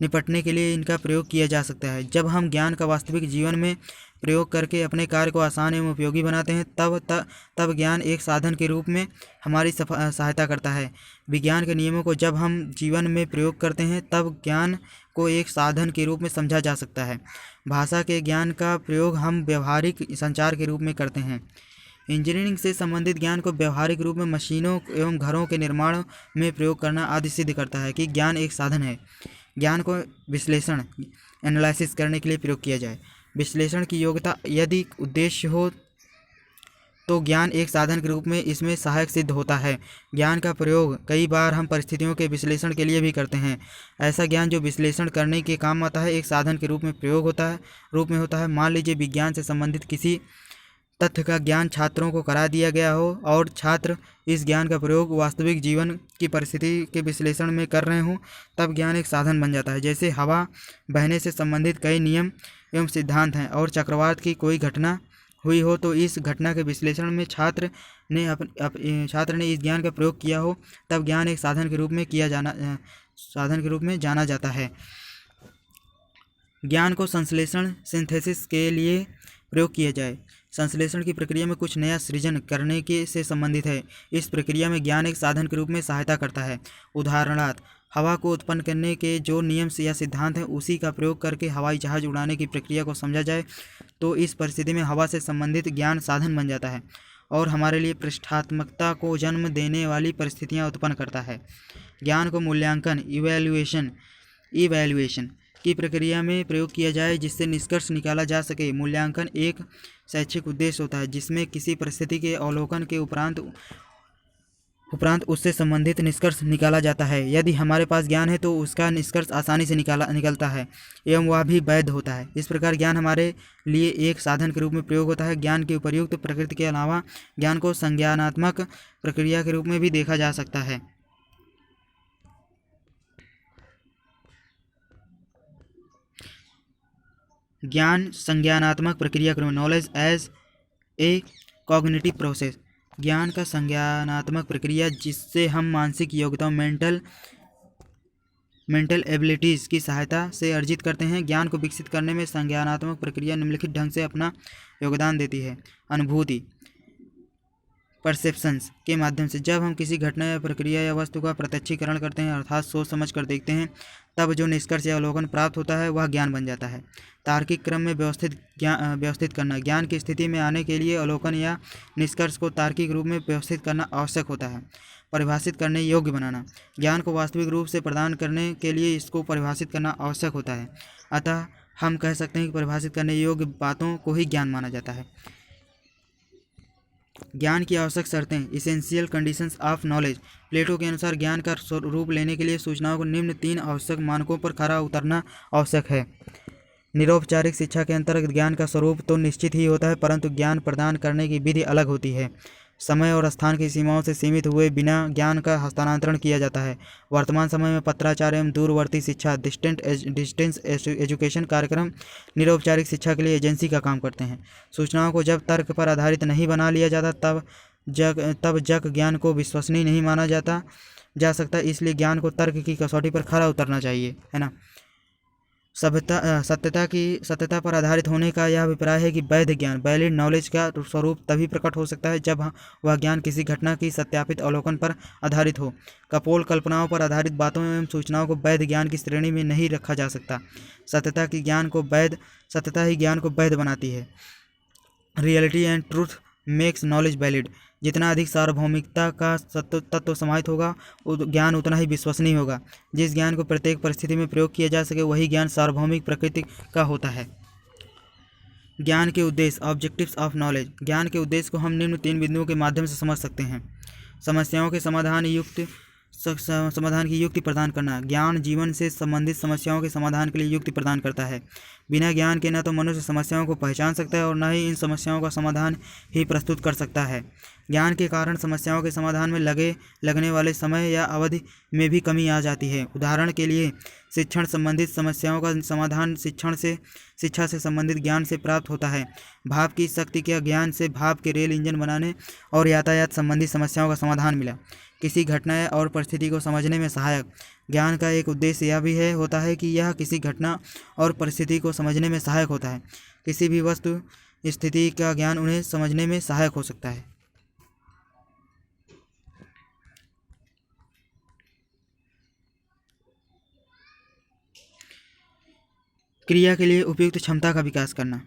निपटने के लिए इनका प्रयोग किया जा सकता है। जब हम ज्ञान का वास्तविक जीवन में प्रयोग करके अपने कार्य को आसान एवं उपयोगी बनाते हैं तब ज्ञान एक साधन के रूप में हमारी सहायता करता है। विज्ञान के नियमों को जब हम जीवन में प्रयोग करते हैं तब ज्ञान को एक साधन के रूप में समझा जा सकता है। भाषा के ज्ञान का प्रयोग हम व्यवहारिक संचार के रूप में करते हैं। इंजीनियरिंग से संबंधित ज्ञान को व्यवहारिक रूप में मशीनों एवं घरों के निर्माण में प्रयोग करना आदि सिद्ध करता है कि ज्ञान एक साधन है। ज्ञान को विश्लेषण, एनालिसिस करने के लिए प्रयोग किया जाए। विश्लेषण की योग्यता यदि उद्देश्य हो तो ज्ञान एक साधन के रूप में इसमें सहायक सिद्ध होता है। ज्ञान का प्रयोग कई बार हम परिस्थितियों के विश्लेषण के लिए भी करते हैं। ऐसा ज्ञान जो विश्लेषण करने के काम आता है एक साधन के रूप में होता है। मान लीजिए विज्ञान से संबंधित किसी तथ्य का ज्ञान छात्रों को करा दिया गया हो और छात्र इस ज्ञान का प्रयोग वास्तविक जीवन की परिस्थिति के विश्लेषण में कर रहे हों, तब ज्ञान एक साधन बन जाता है। जैसे हवा बहने से संबंधित कई नियम एवं सिद्धांत हैं और चक्रवात की कोई घटना हुई हो तो इस घटना के विश्लेषण में छात्र ने इस ज्ञान का प्रयोग किया हो, तब ज्ञान एक साधन के रूप में जाना जाता है। ज्ञान को संश्लेषण, सिंथेसिस के लिए प्रयोग किया जाए। संश्लेषण की प्रक्रिया में कुछ नया सृजन करने के से संबंधित है। इस प्रक्रिया में ज्ञान एक साधन के रूप में सहायता करता है। उदाहरणार्थ, हवा को उत्पन्न करने के जो नियम या सिद्धांत हैं उसी का प्रयोग करके हवाई जहाज उड़ाने की प्रक्रिया को समझा जाए तो इस परिस्थिति में हवा से संबंधित ज्ञान साधन बन जाता है और हमारे लिए पृष्ठात्मकता को जन्म देने वाली परिस्थितियाँ उत्पन्न करता है। ज्ञान को मूल्यांकन इवैल्यूएशन की प्रक्रिया में प्रयोग किया जाए जिससे निष्कर्ष निकाला जा सके। मूल्यांकन एक शैक्षिक उद्देश्य होता है जिसमें किसी परिस्थिति के अवलोकन के उपरांत उससे संबंधित निष्कर्ष निकाला जाता है। यदि हमारे पास ज्ञान है तो उसका निष्कर्ष आसानी से निकलता है एवं वह भी वैध होता है। इस प्रकार ज्ञान हमारे लिए एक साधन के रूप में प्रयोग होता है। ज्ञान की उपर्युक्त प्रकृति के अलावा ज्ञान को संज्ञानात्मक प्रक्रिया के रूप में भी देखा जा सकता है। ज्ञान संज्ञानात्मक प्रक्रिया के रूप में, knowledge as a cognitive process. ज्ञान का संज्ञानात्मक प्रक्रिया जिससे हम मानसिक योग्यताओं मेंटल एबिलिटीज़ की सहायता से अर्जित करते हैं। ज्ञान को विकसित करने में संज्ञानात्मक प्रक्रिया निम्नलिखित ढंग से अपना योगदान देती है। अनुभूति परसेप्शंस के माध्यम से, जब हम किसी घटना या प्रक्रिया या वस्तु का प्रत्यक्षीकरण करते हैं अर्थात सोच समझ कर देखते हैं तब जो निष्कर्ष या अवलोकन प्राप्त होता है वह ज्ञान बन जाता है। तार्किक क्रम में व्यवस्थित करना, ज्ञान की स्थिति में आने के लिए अवलोकन या निष्कर्ष को तार्किक रूप में व्यवस्थित करना आवश्यक होता है। परिभाषित करने योग्य बनाना, ज्ञान को वास्तविक रूप से प्रदान करने के लिए इसको परिभाषित करना आवश्यक होता है। अतः हम कह सकते हैं कि परिभाषित करने योग्य बातों को ही ज्ञान माना जाता है। ज्ञान की आवश्यक शर्तें, इसेंशियल कंडीशंस ऑफ नॉलेज। प्लेटो के अनुसार ज्ञान का रूप लेने के लिए सूचनाओं को निम्न 3 आवश्यक मानकों पर खरा उतरना आवश्यक है। निरौपचारिक शिक्षा के अंतर्गत ज्ञान का स्वरूप तो निश्चित ही होता है परंतु ज्ञान प्रदान करने की विधि अलग होती है। समय और स्थान की सीमाओं से सीमित हुए बिना ज्ञान का हस्तांतरण किया जाता है। वर्तमान समय में पत्राचार एवं दूरवर्ती शिक्षा डिस्टेंस एजुकेशन कार्यक्रम निरौपचारिक शिक्षा के लिए एजेंसी का काम करते हैं। सूचनाओं को जब तर्क पर आधारित नहीं बना लिया जाता तब जग ज्ञान को विश्वसनीय नहीं माना जा सकता। इसलिए ज्ञान को तर्क की कसौटी पर खरा उतरना चाहिए, है ना। सत्यता पर आधारित होने का यह अभिप्राय है कि वैध ज्ञान वैलिड नॉलेज का स्वरूप तभी प्रकट हो सकता है जब वह ज्ञान किसी घटना की सत्यापित अवलोकन पर आधारित हो। कपोल कल्पनाओं पर आधारित बातों एवं सूचनाओं को वैध ज्ञान की श्रेणी में नहीं रखा जा सकता। सत्यता ही ज्ञान को वैध बनाती है। Reality and truth makes knowledge valid. जितना अधिक सार्वभौमिकता का तत्व समाहित होगा ज्ञान उतना ही विश्वसनीय होगा। जिस ज्ञान को प्रत्येक परिस्थिति में प्रयोग किया जा सके वही ज्ञान सार्वभौमिक प्रकृति का होता है। ज्ञान के उद्देश्य, ऑब्जेक्टिव्स ऑफ नॉलेज। ज्ञान के उद्देश्य को हम निम्न 3 बिंदुओं के माध्यम से समझ सकते हैं। समस्याओं के समाधान की युक्ति प्रदान करना। ज्ञान जीवन से संबंधित समस्याओं के समाधान के लिए युक्ति प्रदान करता है। बिना ज्ञान के न तो मनुष्य समस्याओं को पहचान सकता है और न ही इन समस्याओं का समाधान ही प्रस्तुत कर सकता है। ज्ञान के कारण समस्याओं के समाधान में लगने वाले समय या अवधि में भी कमी आ जाती है। उदाहरण के लिए शिक्षण संबंधित समस्याओं का समाधान शिक्षा से संबंधित ज्ञान से प्राप्त होता है। भाप की शक्ति के ज्ञान से भाप के रेल इंजन बनाने और यातायात संबंधी समस्याओं का समाधान मिला। किसी घटना और परिस्थिति को समझने में सहायक। ज्ञान का एक उद्देश्य यह भी होता है कि यह किसी घटना और परिस्थिति को समझने में सहायक होता है। किसी भी वस्तु स्थिति का ज्ञान उन्हें समझने में सहायक हो सकता है। क्रिया के लिए उपयुक्त क्षमता का विकास करना।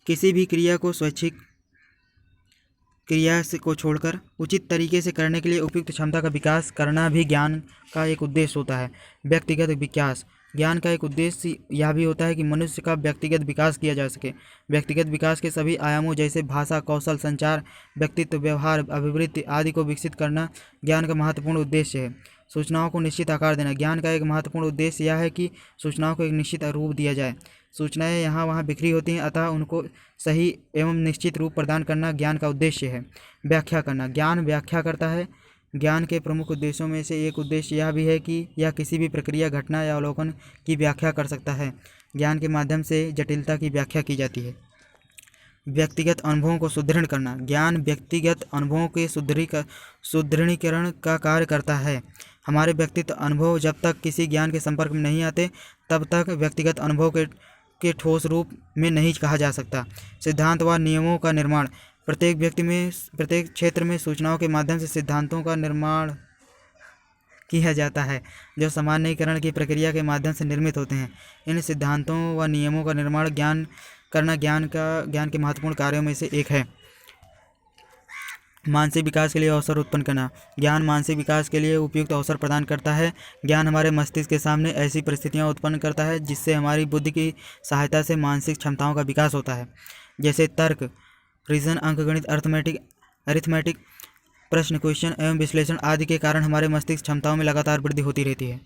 किसी भी क्रिया को स्वैच्छिक क्रिया को छोड़कर उचित तरीके से करने के लिए उपयुक्त क्षमता का विकास करना भी ज्ञान का एक उद्देश्य होता है। व्यक्तिगत विकास। ज्ञान का एक उद्देश्य यह भी होता है कि मनुष्य का व्यक्तिगत विकास किया जा सके। व्यक्तिगत विकास के सभी आयामों जैसे भाषा, कौशल, संचार, व्यक्तित्व, व्यवहार, अभिवृत्ति आदि को विकसित करना ज्ञान का महत्वपूर्ण उद्देश्य है। सूचनाओं को निश्चित आकार देना। ज्ञान का एक महत्वपूर्ण उद्देश्य यह है कि सूचनाओं को एक निश्चित रूप दिया जाए। सूचनाएं यहाँ वहाँ बिखरी होती हैं अतः उनको सही एवं निश्चित रूप प्रदान करना ज्ञान का उद्देश्य है। व्याख्या करना। ज्ञान व्याख्या करता है। ज्ञान के प्रमुख उद्देश्यों में से एक उद्देश्य यह भी है कि यह किसी भी प्रक्रिया, घटना या अवलोकन की व्याख्या कर सकता है। ज्ञान के माध्यम से जटिलता की व्याख्या की जाती है। व्यक्तिगत अनुभवों को सुदृढ़ करना। ज्ञान व्यक्तिगत अनुभवों के सुदृढ़ीकरण का कार्य करता है। हमारे व्यक्तिगत अनुभव जब तक किसी ज्ञान के संपर्क में नहीं आते तब तक व्यक्तिगत अनुभव के ठोस रूप में नहीं कहा जा सकता। सिद्धांत व नियमों का निर्माण। प्रत्येक व्यक्ति में, प्रत्येक क्षेत्र में सूचनाओं के माध्यम से सिद्धांतों का निर्माण किया जाता है जो सामान्यीकरण की प्रक्रिया के माध्यम से निर्मित होते हैं। इन सिद्धांतों व नियमों का निर्माण ज्ञान के महत्वपूर्ण कार्यों में से एक है। मानसिक विकास के लिए अवसर उत्पन्न करना। ज्ञान मानसिक विकास के लिए उपयुक्त अवसर प्रदान करता है। ज्ञान हमारे मस्तिष्क के सामने ऐसी परिस्थितियां उत्पन्न करता है जिससे हमारी बुद्धि की सहायता से मानसिक क्षमताओं का विकास होता है, जैसे तर्क, रीजन, अंकगणित, अरिथमेटिक, प्रश्न, क्वेश्चन एवं विश्लेषण आदि के कारण हमारे मस्तिष्क क्षमताओं में लगातार वृद्धि होती रहती है।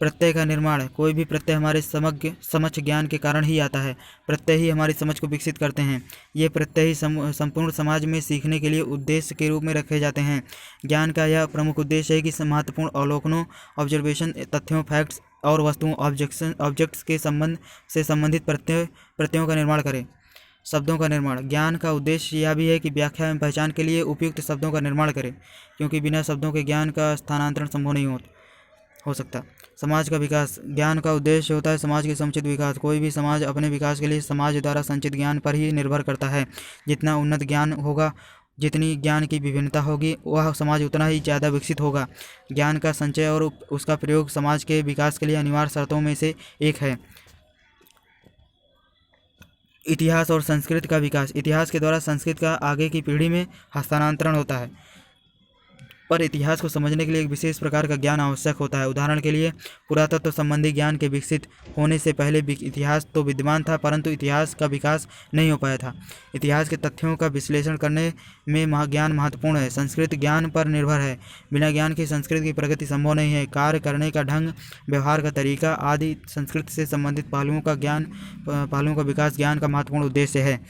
प्रत्यय का निर्माण। कोई भी प्रत्यय हमारे समक्ष ज्ञान के कारण ही आता है। प्रत्यय ही हमारी समझ को विकसित करते हैं। ये प्रत्यय ही संपूर्ण समाज में सीखने के लिए उद्देश्य के रूप में रखे जाते हैं। ज्ञान का यह प्रमुख उद्देश्य है कि महत्वपूर्ण अवलोकनों, ऑब्जर्वेशन, तथ्यों, फैक्ट्स और वस्तुओं, ऑब्जेक्ट्स के संबंध से संबंधित प्रत्ययों का निर्माण करें। शब्दों का निर्माण। ज्ञान का उद्देश्य यह भी है कि व्याख्या एवं पहचान के लिए उपयुक्त शब्दों का निर्माण करें, क्योंकि बिना शब्दों के ज्ञान का स्थानांतरण संभव नहीं हो सकता। समाज का विकास। ज्ञान का उद्देश्य होता है समाज के समुचित विकास। कोई भी समाज अपने विकास के लिए समाज द्वारा संचित ज्ञान पर ही निर्भर करता है। जितना उन्नत ज्ञान होगा, जितनी ज्ञान की विभिन्नता होगी, वह समाज उतना ही ज़्यादा विकसित होगा। ज्ञान का संचय और उसका प्रयोग समाज के विकास के लिए अनिवार्य शर्तों में से एक है। इतिहास और संस्कृति का विकास। इतिहास के द्वारा संस्कृति का आगे की पीढ़ी में हस्तांतरण होता है, पर इतिहास को समझने के लिए एक विशेष प्रकार का ज्ञान आवश्यक होता है। उदाहरण के लिए, पुरातत्व संबंधी ज्ञान के विकसित होने से पहले इतिहास तो विद्यमान था, परंतु इतिहास का विकास नहीं हो पाया था। इतिहास के तथ्यों का विश्लेषण करने में ज्ञान महत्वपूर्ण है। संस्कृति ज्ञान पर निर्भर है। बिना ज्ञान की संस्कृति की प्रगति संभव नहीं है। कार्य करने का ढंग, व्यवहार का तरीका आदि संस्कृति से संबंधित पहलुओं का विकास ज्ञान का महत्वपूर्ण उद्देश्य है।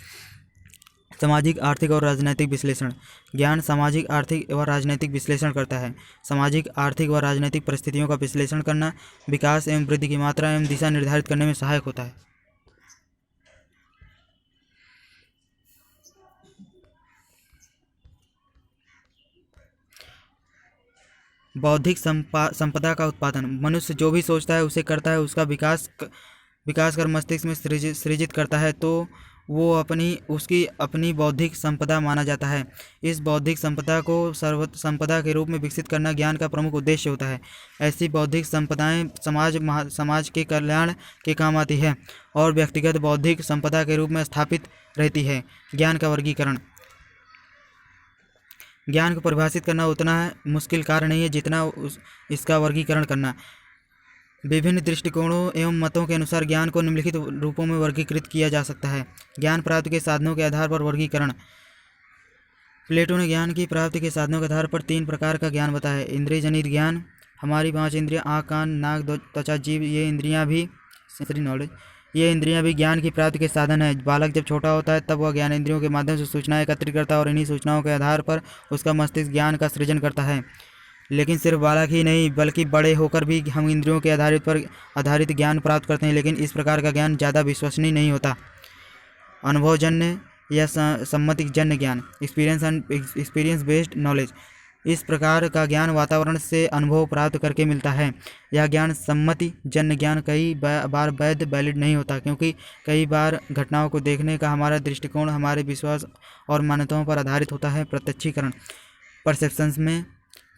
सामाजिक, आर्थिक और राजनैतिक विश्लेषण। ज्ञान सामाजिक, आर्थिक व राजनैतिक विश्लेषण करता है। सामाजिक, आर्थिक व राजनैतिक परिस्थितियों का विश्लेषण करना विकास एवं वृद्धि की मात्रा एवं दिशा निर्धारित करने में सहायक होता है। बौद्धिक संपदा का उत्पादन। मनुष्य जो भी सोचता है उसे करता है, उसका विकास कर मस्तिष्क में सृजित करता है तो वो उसकी अपनी बौद्धिक संपदा माना जाता है। इस बौद्धिक संपदा को सर्वोत्तम संपदा के रूप में विकसित करना ज्ञान का प्रमुख उद्देश्य होता है। ऐसी बौद्धिक संपदाएं समाज के कल्याण के काम आती है और व्यक्तिगत बौद्धिक संपदा के रूप में स्थापित रहती है। ज्ञान का वर्गीकरण। ज्ञान को परिभाषित करना उतना मुश्किल कार्य नहीं है जितना इसका वर्गीकरण करना। विभिन्न दृष्टिकोणों एवं मतों के अनुसार ज्ञान को निम्नलिखित रूपों में वर्गीकृत किया जा सकता है। ज्ञान प्राप्ति के साधनों के आधार पर वर्गीकरण। प्लेटो ने ज्ञान की प्राप्ति के साधनों के आधार पर 3 प्रकार का ज्ञान बताया है। इंद्रिय जनित ज्ञान। हमारी 5 इंद्रियां, आँख, कान, नाक, त्वचा, जीभ, ये इंद्रियां भी ज्ञान की प्राप्ति के साधन है। बालक जब छोटा होता है तब वह ज्ञान इंद्रियों के माध्यम से सूचनाएं एकत्रित करता है और इन्हीं सूचनाओं के आधार पर उसका मस्तिष्क ज्ञान का सृजन करता है। लेकिन सिर्फ बालक ही नहीं बल्कि बड़े होकर भी हम इंद्रियों के आधारित ज्ञान प्राप्त करते हैं, लेकिन इस प्रकार का ज्ञान ज़्यादा विश्वसनीय नहीं होता। अनुभवजन्य या सम्मतिजन्य ज्ञान। Experience based knowledge. इस प्रकार का ज्ञान वातावरण से अनुभव प्राप्त करके मिलता है। यह ज्ञान सम्मतिजन्य ज्ञान कई बार वैलिड नहीं होता, क्योंकि कई बार घटनाओं को देखने का हमारा दृष्टिकोण हमारे विश्वास और मान्यताओं पर आधारित होता है। प्रत्यक्षीकरण। परसेप्शंस में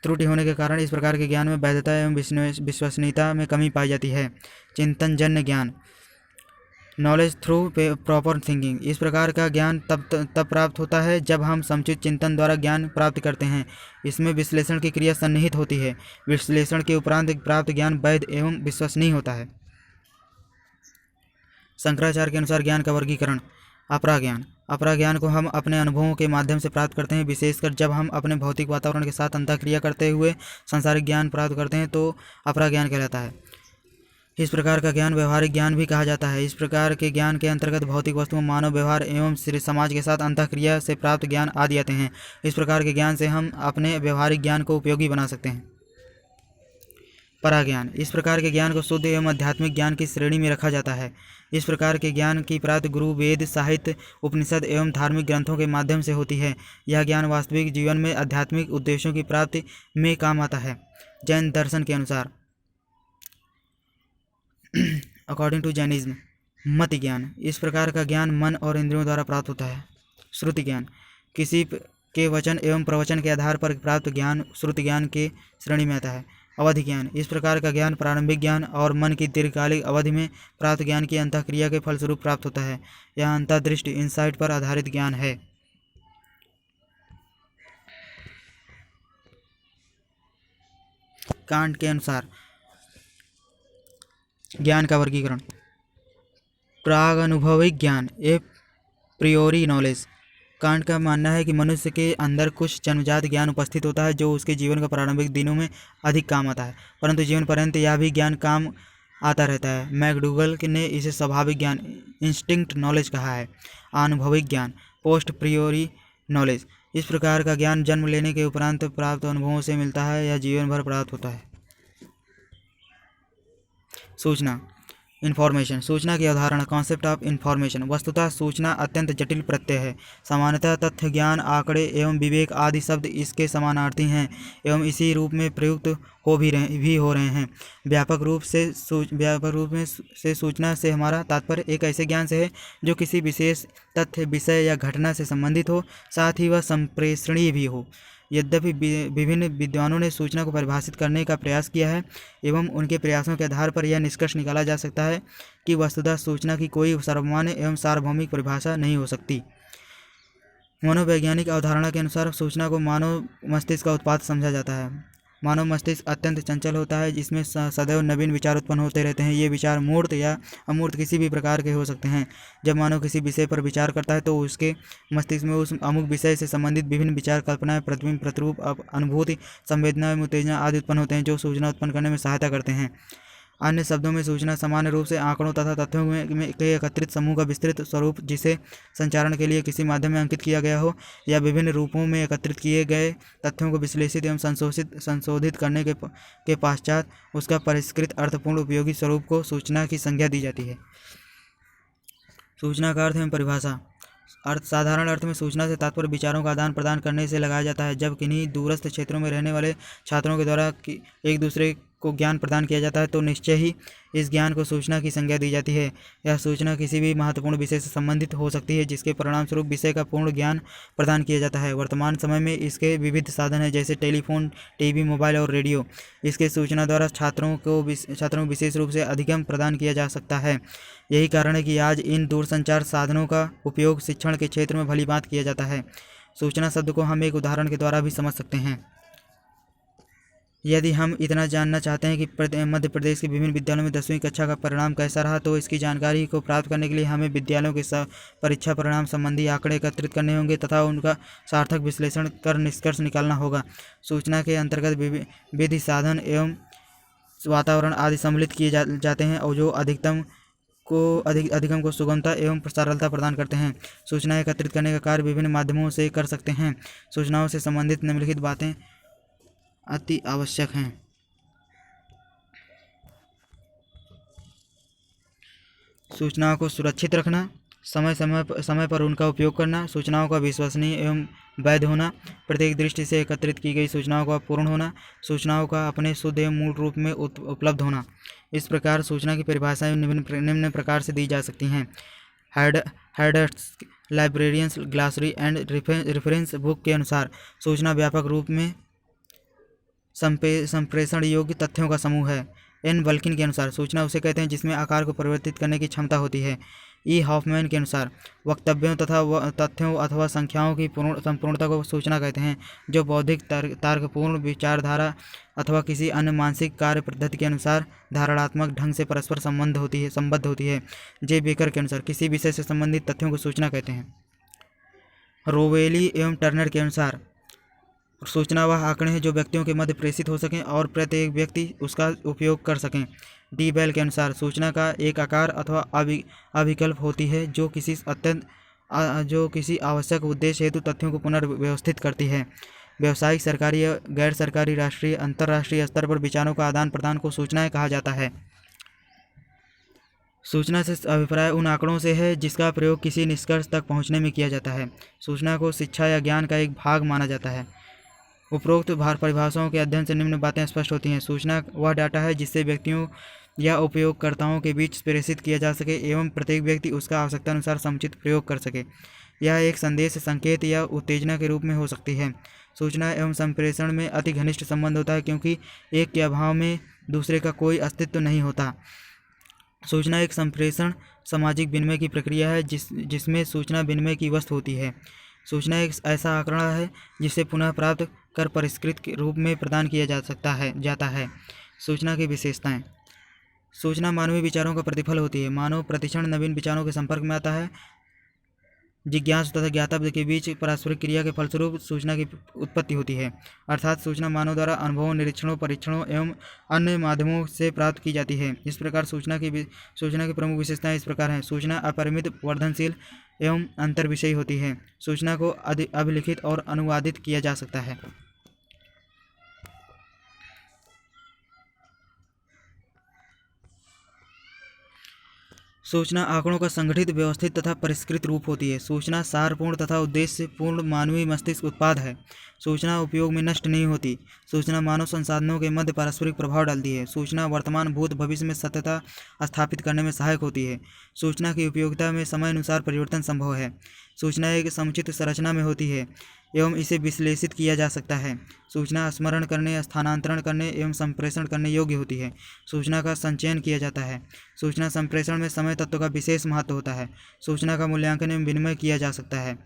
त्रुटि होने के कारण इस प्रकार के ज्ञान में वैधता एवं विश्वसनीयता में कमी पाई जाती है। चिंतनजन्य ज्ञान। Knowledge through proper thinking. इस प्रकार का ज्ञान तब प्राप्त होता है जब हम समुचित चिंतन द्वारा ज्ञान प्राप्त करते हैं। इसमें विश्लेषण की क्रिया सन्निहित होती है। विश्लेषण के उपरांत प्राप्त ज्ञान वैध एवं विश्वसनीय होता है। शंकराचार्य के अनुसार ज्ञान का वर्गीकरण। अपरा ज्ञान। अपरा ज्ञान को हम अपने अनुभवों के माध्यम से प्राप्त करते हैं, विशेषकर जब हम अपने भौतिक वातावरण के साथ अंतःक्रिया करते हुए सांसारिक ज्ञान प्राप्त करते हैं तो अपरा ज्ञान कहलाता है। इस प्रकार का ज्ञान व्यवहारिक ज्ञान भी कहा जाता है। इस प्रकार के ज्ञान के अंतर्गत भौतिक वस्तुओं, मानव व्यवहार एवं समाज के साथ अंतःक्रिया से प्राप्त ज्ञान आदि आते हैं। इस प्रकार के ज्ञान से हम अपने व्यवहारिक ज्ञान को उपयोगी बना सकते हैं। पराज्ञान। इस प्रकार के ज्ञान को शुद्ध एवं आध्यात्मिक ज्ञान की श्रेणी में रखा जाता है। इस प्रकार के ज्ञान की प्राप्ति गुरु, वेद, साहित्य, उपनिषद एवं धार्मिक ग्रंथों के माध्यम से होती है। यह ज्ञान वास्तविक जीवन में आध्यात्मिक उद्देश्यों की प्राप्ति में काम आता है। जैन दर्शन के अनुसार अकॉर्डिंग टू जैनिज्म, मति ज्ञान, इस प्रकार का ज्ञान मन और इंद्रियों द्वारा प्राप्त होता है। श्रुति ज्ञान, किसी के वचन एवं प्रवचन के आधार पर प्राप्त ज्ञान श्रुति ज्ञान के श्रेणी में आता है। अवधि ज्ञान, इस प्रकार का ज्ञान प्रारंभिक ज्ञान और मन की दीर्घकालिक अवधि में प्राप्त ज्ञान की अंतःक्रिया के फलस्वरूप प्राप्त होता है। यह अंतर्दृष्टि इंसाइट पर आधारित ज्ञान है। कांट के अनुसार ज्ञान का वर्गीकरण। प्राग अनुभविक ज्ञान, ए प्रियोरी नॉलेज। कांट का मानना है कि मनुष्य के अंदर कुछ जन्मजात ज्ञान उपस्थित होता है जो उसके जीवन का प्रारंभिक दिनों में अधिक काम आता है, परंतु जीवन पर्यंत यह भी ज्ञान काम आता रहता है। मैकडूगल ने इसे स्वाभाविक ज्ञान, इंस्टिंक्ट नॉलेज कहा है। अनुभविक ज्ञान, पोस्ट प्रियोरी नॉलेज, इस प्रकार का ज्ञान जन्म लेने के उपरांत प्राप्त अनुभवों से मिलता है या जीवन भर प्राप्त होता है। सूचना, इन्फॉर्मेशन, सूचना की अवधारणा, कॉन्सेप्ट ऑफ इन्फॉर्मेशन। वस्तुतः सूचना अत्यंत जटिल प्रत्यय है। सामान्यतः तथ्य, ज्ञान, आंकड़े एवं विवेक आदि शब्द इसके समानार्थी हैं एवं इसी रूप में प्रयुक्त हो रहे हैं। व्यापक रूप से सूचना से हमारा तात्पर्य एक ऐसे ज्ञान से है जो किसी विशेष तथ्य, विषय या घटना से संबंधित हो, साथ ही वह संप्रेषणीय भी हो। यद्यपि विभिन्न विद्वानों ने सूचना को परिभाषित करने का प्रयास किया है एवं उनके प्रयासों के आधार पर यह निष्कर्ष निकाला जा सकता है कि वस्तुतः सूचना की कोई सर्वमान्य एवं सार्वभौमिक परिभाषा नहीं हो सकती। मनोवैज्ञानिक अवधारणा के अनुसार सूचना को मानव मस्तिष्क का उत्पाद समझा जाता है। मानव मस्तिष्क अत्यंत चंचल होता है, जिसमें सदैव नवीन विचार उत्पन्न होते रहते हैं। ये विचार मूर्त या अमूर्त किसी भी प्रकार के हो सकते हैं। जब मानव किसी विषय पर विचार करता है तो उसके मस्तिष्क में उस अमुक विषय से संबंधित विभिन्न विचार, कल्पनाएं, प्रतिबिंब, प्रतिरूप, अनुभूति, संवेदना एवं उत्तेजना आदि उत्पन्न होते हैं जो सूचना उत्पन्न करने में सहायता करते हैं। अन्य शब्दों में सूचना सामान्य रूप से आंकड़ों तथा तथ्यों के एकत्रित समूह का विस्तृत स्वरूप, जिसे संचारण के लिए किसी माध्यम में अंकित किया गया हो, या विभिन्न रूपों में एकत्रित किए गए तथ्यों को विश्लेषित एवं संशोधित करने के पश्चात उसका परिष्कृत अर्थपूर्ण उपयोगी स्वरूप को सूचना की संज्ञा दी जाती है। सूचना का अर्थ एवं परिभाषा। साधारण अर्थ में सूचना से तात्पर्य विचारों का आदान प्रदान करने से लगाया जाता है। जब किन्हीं दूरस्थ क्षेत्रों में रहने वाले छात्रों के द्वारा एक दूसरे को ज्ञान प्रदान किया जाता है तो निश्चय ही इस ज्ञान को सूचना की संज्ञा दी जाती है। यह सूचना किसी भी महत्वपूर्ण विषय से संबंधित हो सकती है जिसके परिणाम स्वरूप विषय का पूर्ण ज्ञान प्रदान किया जाता है। वर्तमान समय में इसके विविध साधन हैं, जैसे टेलीफोन, टीवी, मोबाइल और रेडियो। इसके सूचना द्वारा छात्रों को विशेष रूप से अधिगम प्रदान किया जा सकता है। यही कारण है कि आज इन दूरसंचार साधनों का उपयोग शिक्षण के क्षेत्र में भलीभांति किया जाता है। सूचना शब्द को हम एक उदाहरण के द्वारा भी समझ सकते हैं। यदि हम इतना जानना चाहते हैं कि मध्य प्रदेश के विभिन्न विद्यालयों में 10वीं कक्षा का परिणाम कैसा रहा, तो इसकी जानकारी को प्राप्त करने के लिए हमें विद्यालयों के परीक्षा परिणाम संबंधी आंकड़े एकत्रित करने होंगे तथा उनका सार्थक विश्लेषण कर निष्कर्ष निकालना होगा। सूचना के अंतर्गत विधि, साधन एवं वातावरण आदि सम्मिलित किए जाते हैं और जो अधिगम को सुगमता एवं सरलता प्रदान करते हैं। सूचना एकत्रित करने का कार्य विभिन्न माध्यमों से कर सकते हैं। सूचनाओं से संबंधित निम्नलिखित बातें अति आवश्यक हैं। सूचनाओं को सुरक्षित रखना, समय पर उनका उपयोग करना, सूचनाओं का विश्वसनीय एवं वैध होना, प्रत्येक दृष्टि से एकत्रित की गई सूचनाओं का पूर्ण होना, सूचनाओं का अपने शुद्ध एवं मूल रूप में उपलब्ध होना। इस प्रकार सूचना की परिभाषाएं निम्न प्रकार से दी जा सकती हैं। हार्डर्स लाइब्रेरियंस ग्लासरी एंड रेफरेंस बुक के अनुसार सूचना व्यापक रूप में संप्रेषण योग्य तथ्यों का समूह है। एन बल्किन के अनुसार सूचना उसे कहते हैं जिसमें आकार को परिवर्तित करने की क्षमता होती है। ई हॉफमैन के अनुसार वक्तव्यों तथा तथ्यों अथवा संख्याओं की संपूर्णता को सूचना कहते हैं जो बौद्धिक, तर्कपूर्ण विचारधारा अथवा किसी अन्य मानसिक कार्य पद्धति के अनुसार धारणात्मक ढंग से परस्पर संबद्ध होती है। जे बेकर के अनुसार किसी विषय से संबंधित तथ्यों को सूचना कहते हैं। रोवेली एवं टर्नर के अनुसार सूचना वह आंकड़े हैं जो व्यक्तियों के मध्य प्रेषित हो सकें और प्रत्येक व्यक्ति उसका उपयोग कर सकें। डी बेल के अनुसार सूचना का एक आकार अथवा अभिकल्प होती है जो किसी आवश्यक उद्देश्य हेतु तथ्यों को पुनर्व्यवस्थित करती है। व्यावसायिक, सरकारी या गैर सरकारी, राष्ट्रीय, अंतर्राष्ट्रीय स्तर पर विचारों का आदान प्रदान को सूचनाएं कहा जाता है। सूचना से अभिप्राय उन आंकड़ों से है जिसका प्रयोग किसी निष्कर्ष तक पहुंचने में किया जाता है। सूचना को शिक्षा या ज्ञान का एक भाग माना जाता है। उपरोक्त परिभाषाओं के अध्ययन से निम्न बातें स्पष्ट होती हैं। सूचना वह डाटा है जिससे व्यक्तियों या उपयोगकर्ताओं के बीच प्रेषित किया जा सके एवं प्रत्येक व्यक्ति उसका आवश्यकता अनुसार समुचित प्रयोग कर सके। यह एक संदेश, संकेत या उत्तेजना के रूप में हो सकती है। सूचना एवं संप्रेषण में अति घनिष्ठ संबंध होता है क्योंकि एक के अभाव में दूसरे का कोई अस्तित्व नहीं होता। सूचना एक संप्रेषण सामाजिक विनिमय की प्रक्रिया है जिसमें सूचना विनिमय की वस्तु होती है। सूचना एक ऐसा आंकड़ा है जिसे पुनः प्राप्त कर परिष्कृत के रूप में प्रदान किया जाता है। सूचना की विशेषताएं। सूचना मानवीय विचारों का प्रतिफल होती है। मानव प्रतिक्षण नवीन विचारों के संपर्क में आता है। जिज्ञासु तथा ज्ञातव्य के बीच पारस्परिक क्रिया के फलस्वरूप सूचना की उत्पत्ति होती है। अर्थात सूचना मानव द्वारा अनुभवों, निरीक्षणों, परीक्षणों एवं अन्य माध्यमों से प्राप्त की जाती है। इस प्रकार सूचना की प्रमुख विशेषताएं इस प्रकार हैं। सूचना अपरिमित, वर्धनशील एवं अंतर्विषयी होती है। सूचना को अभिलिखित और अनुवादित किया जा सकता है। सूचना आंकड़ों का संगठित, व्यवस्थित तथा परिष्कृत रूप होती है। सूचना सारपूर्ण तथा उद्देश्यपूर्ण मानवीय मस्तिष्क उत्पाद है। सूचना उपयोग में नष्ट नहीं होती। सूचना मानव संसाधनों के मध्य पारस्परिक प्रभाव डालती है। सूचना वर्तमान, भूत, भविष्य में सत्यता स्थापित करने में सहायक होती है। सूचना की उपयोगिता में समय अनुसार परिवर्तन संभव है। सूचना एक समुचित संरचना में होती है एवं इसे विश्लेषित किया जा सकता है। सूचना स्मरण करने, स्थानांतरण करने एवं संप्रेषण करने योग्य होती है। सूचना का संचयन किया जाता है। सूचना संप्रेषण में समय तत्व का विशेष महत्व होता है। सूचना का मूल्यांकन एवं विनिमय किया जा सकता है।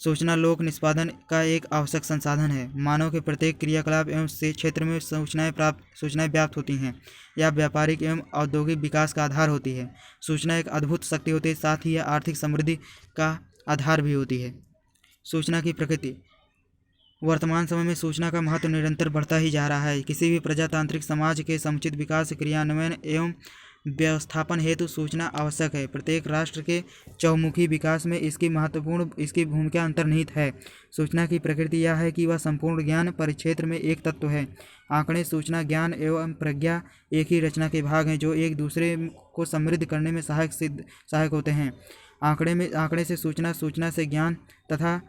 सूचना लोक निष्पादन का एक आवश्यक संसाधन है। मानव के प्रत्येक क्रियाकलाप एवं से क्षेत्र में सूचनाएं व्याप्त होती हैं या व्यापारिक एवं औद्योगिक विकास का आधार होती है। सूचना एक अद्भुत शक्ति होती है, साथ ही यह आर्थिक समृद्धि का आधार भी होती है। सूचना की प्रकृति। वर्तमान समय में सूचना का महत्व निरंतर बढ़ता ही जा रहा है। किसी भी प्रजातांत्रिक समाज के समुचित विकास, क्रियान्वयन एवं व्यवस्थापन हेतु सूचना आवश्यक है। प्रत्येक राष्ट्र के चहुमुखी विकास में इसकी भूमिका अंतर्निहित है। सूचना की प्रकृति यह है कि वह संपूर्ण ज्ञान परिक्षेत्र में एक तत्व है। आंकड़े, सूचना, ज्ञान एवं प्रज्ञा एक ही रचना के भाग हैं जो एक दूसरे को समृद्ध करने में सहायक होते हैं। आंकड़े से सूचना, सूचना से ज्ञान तथा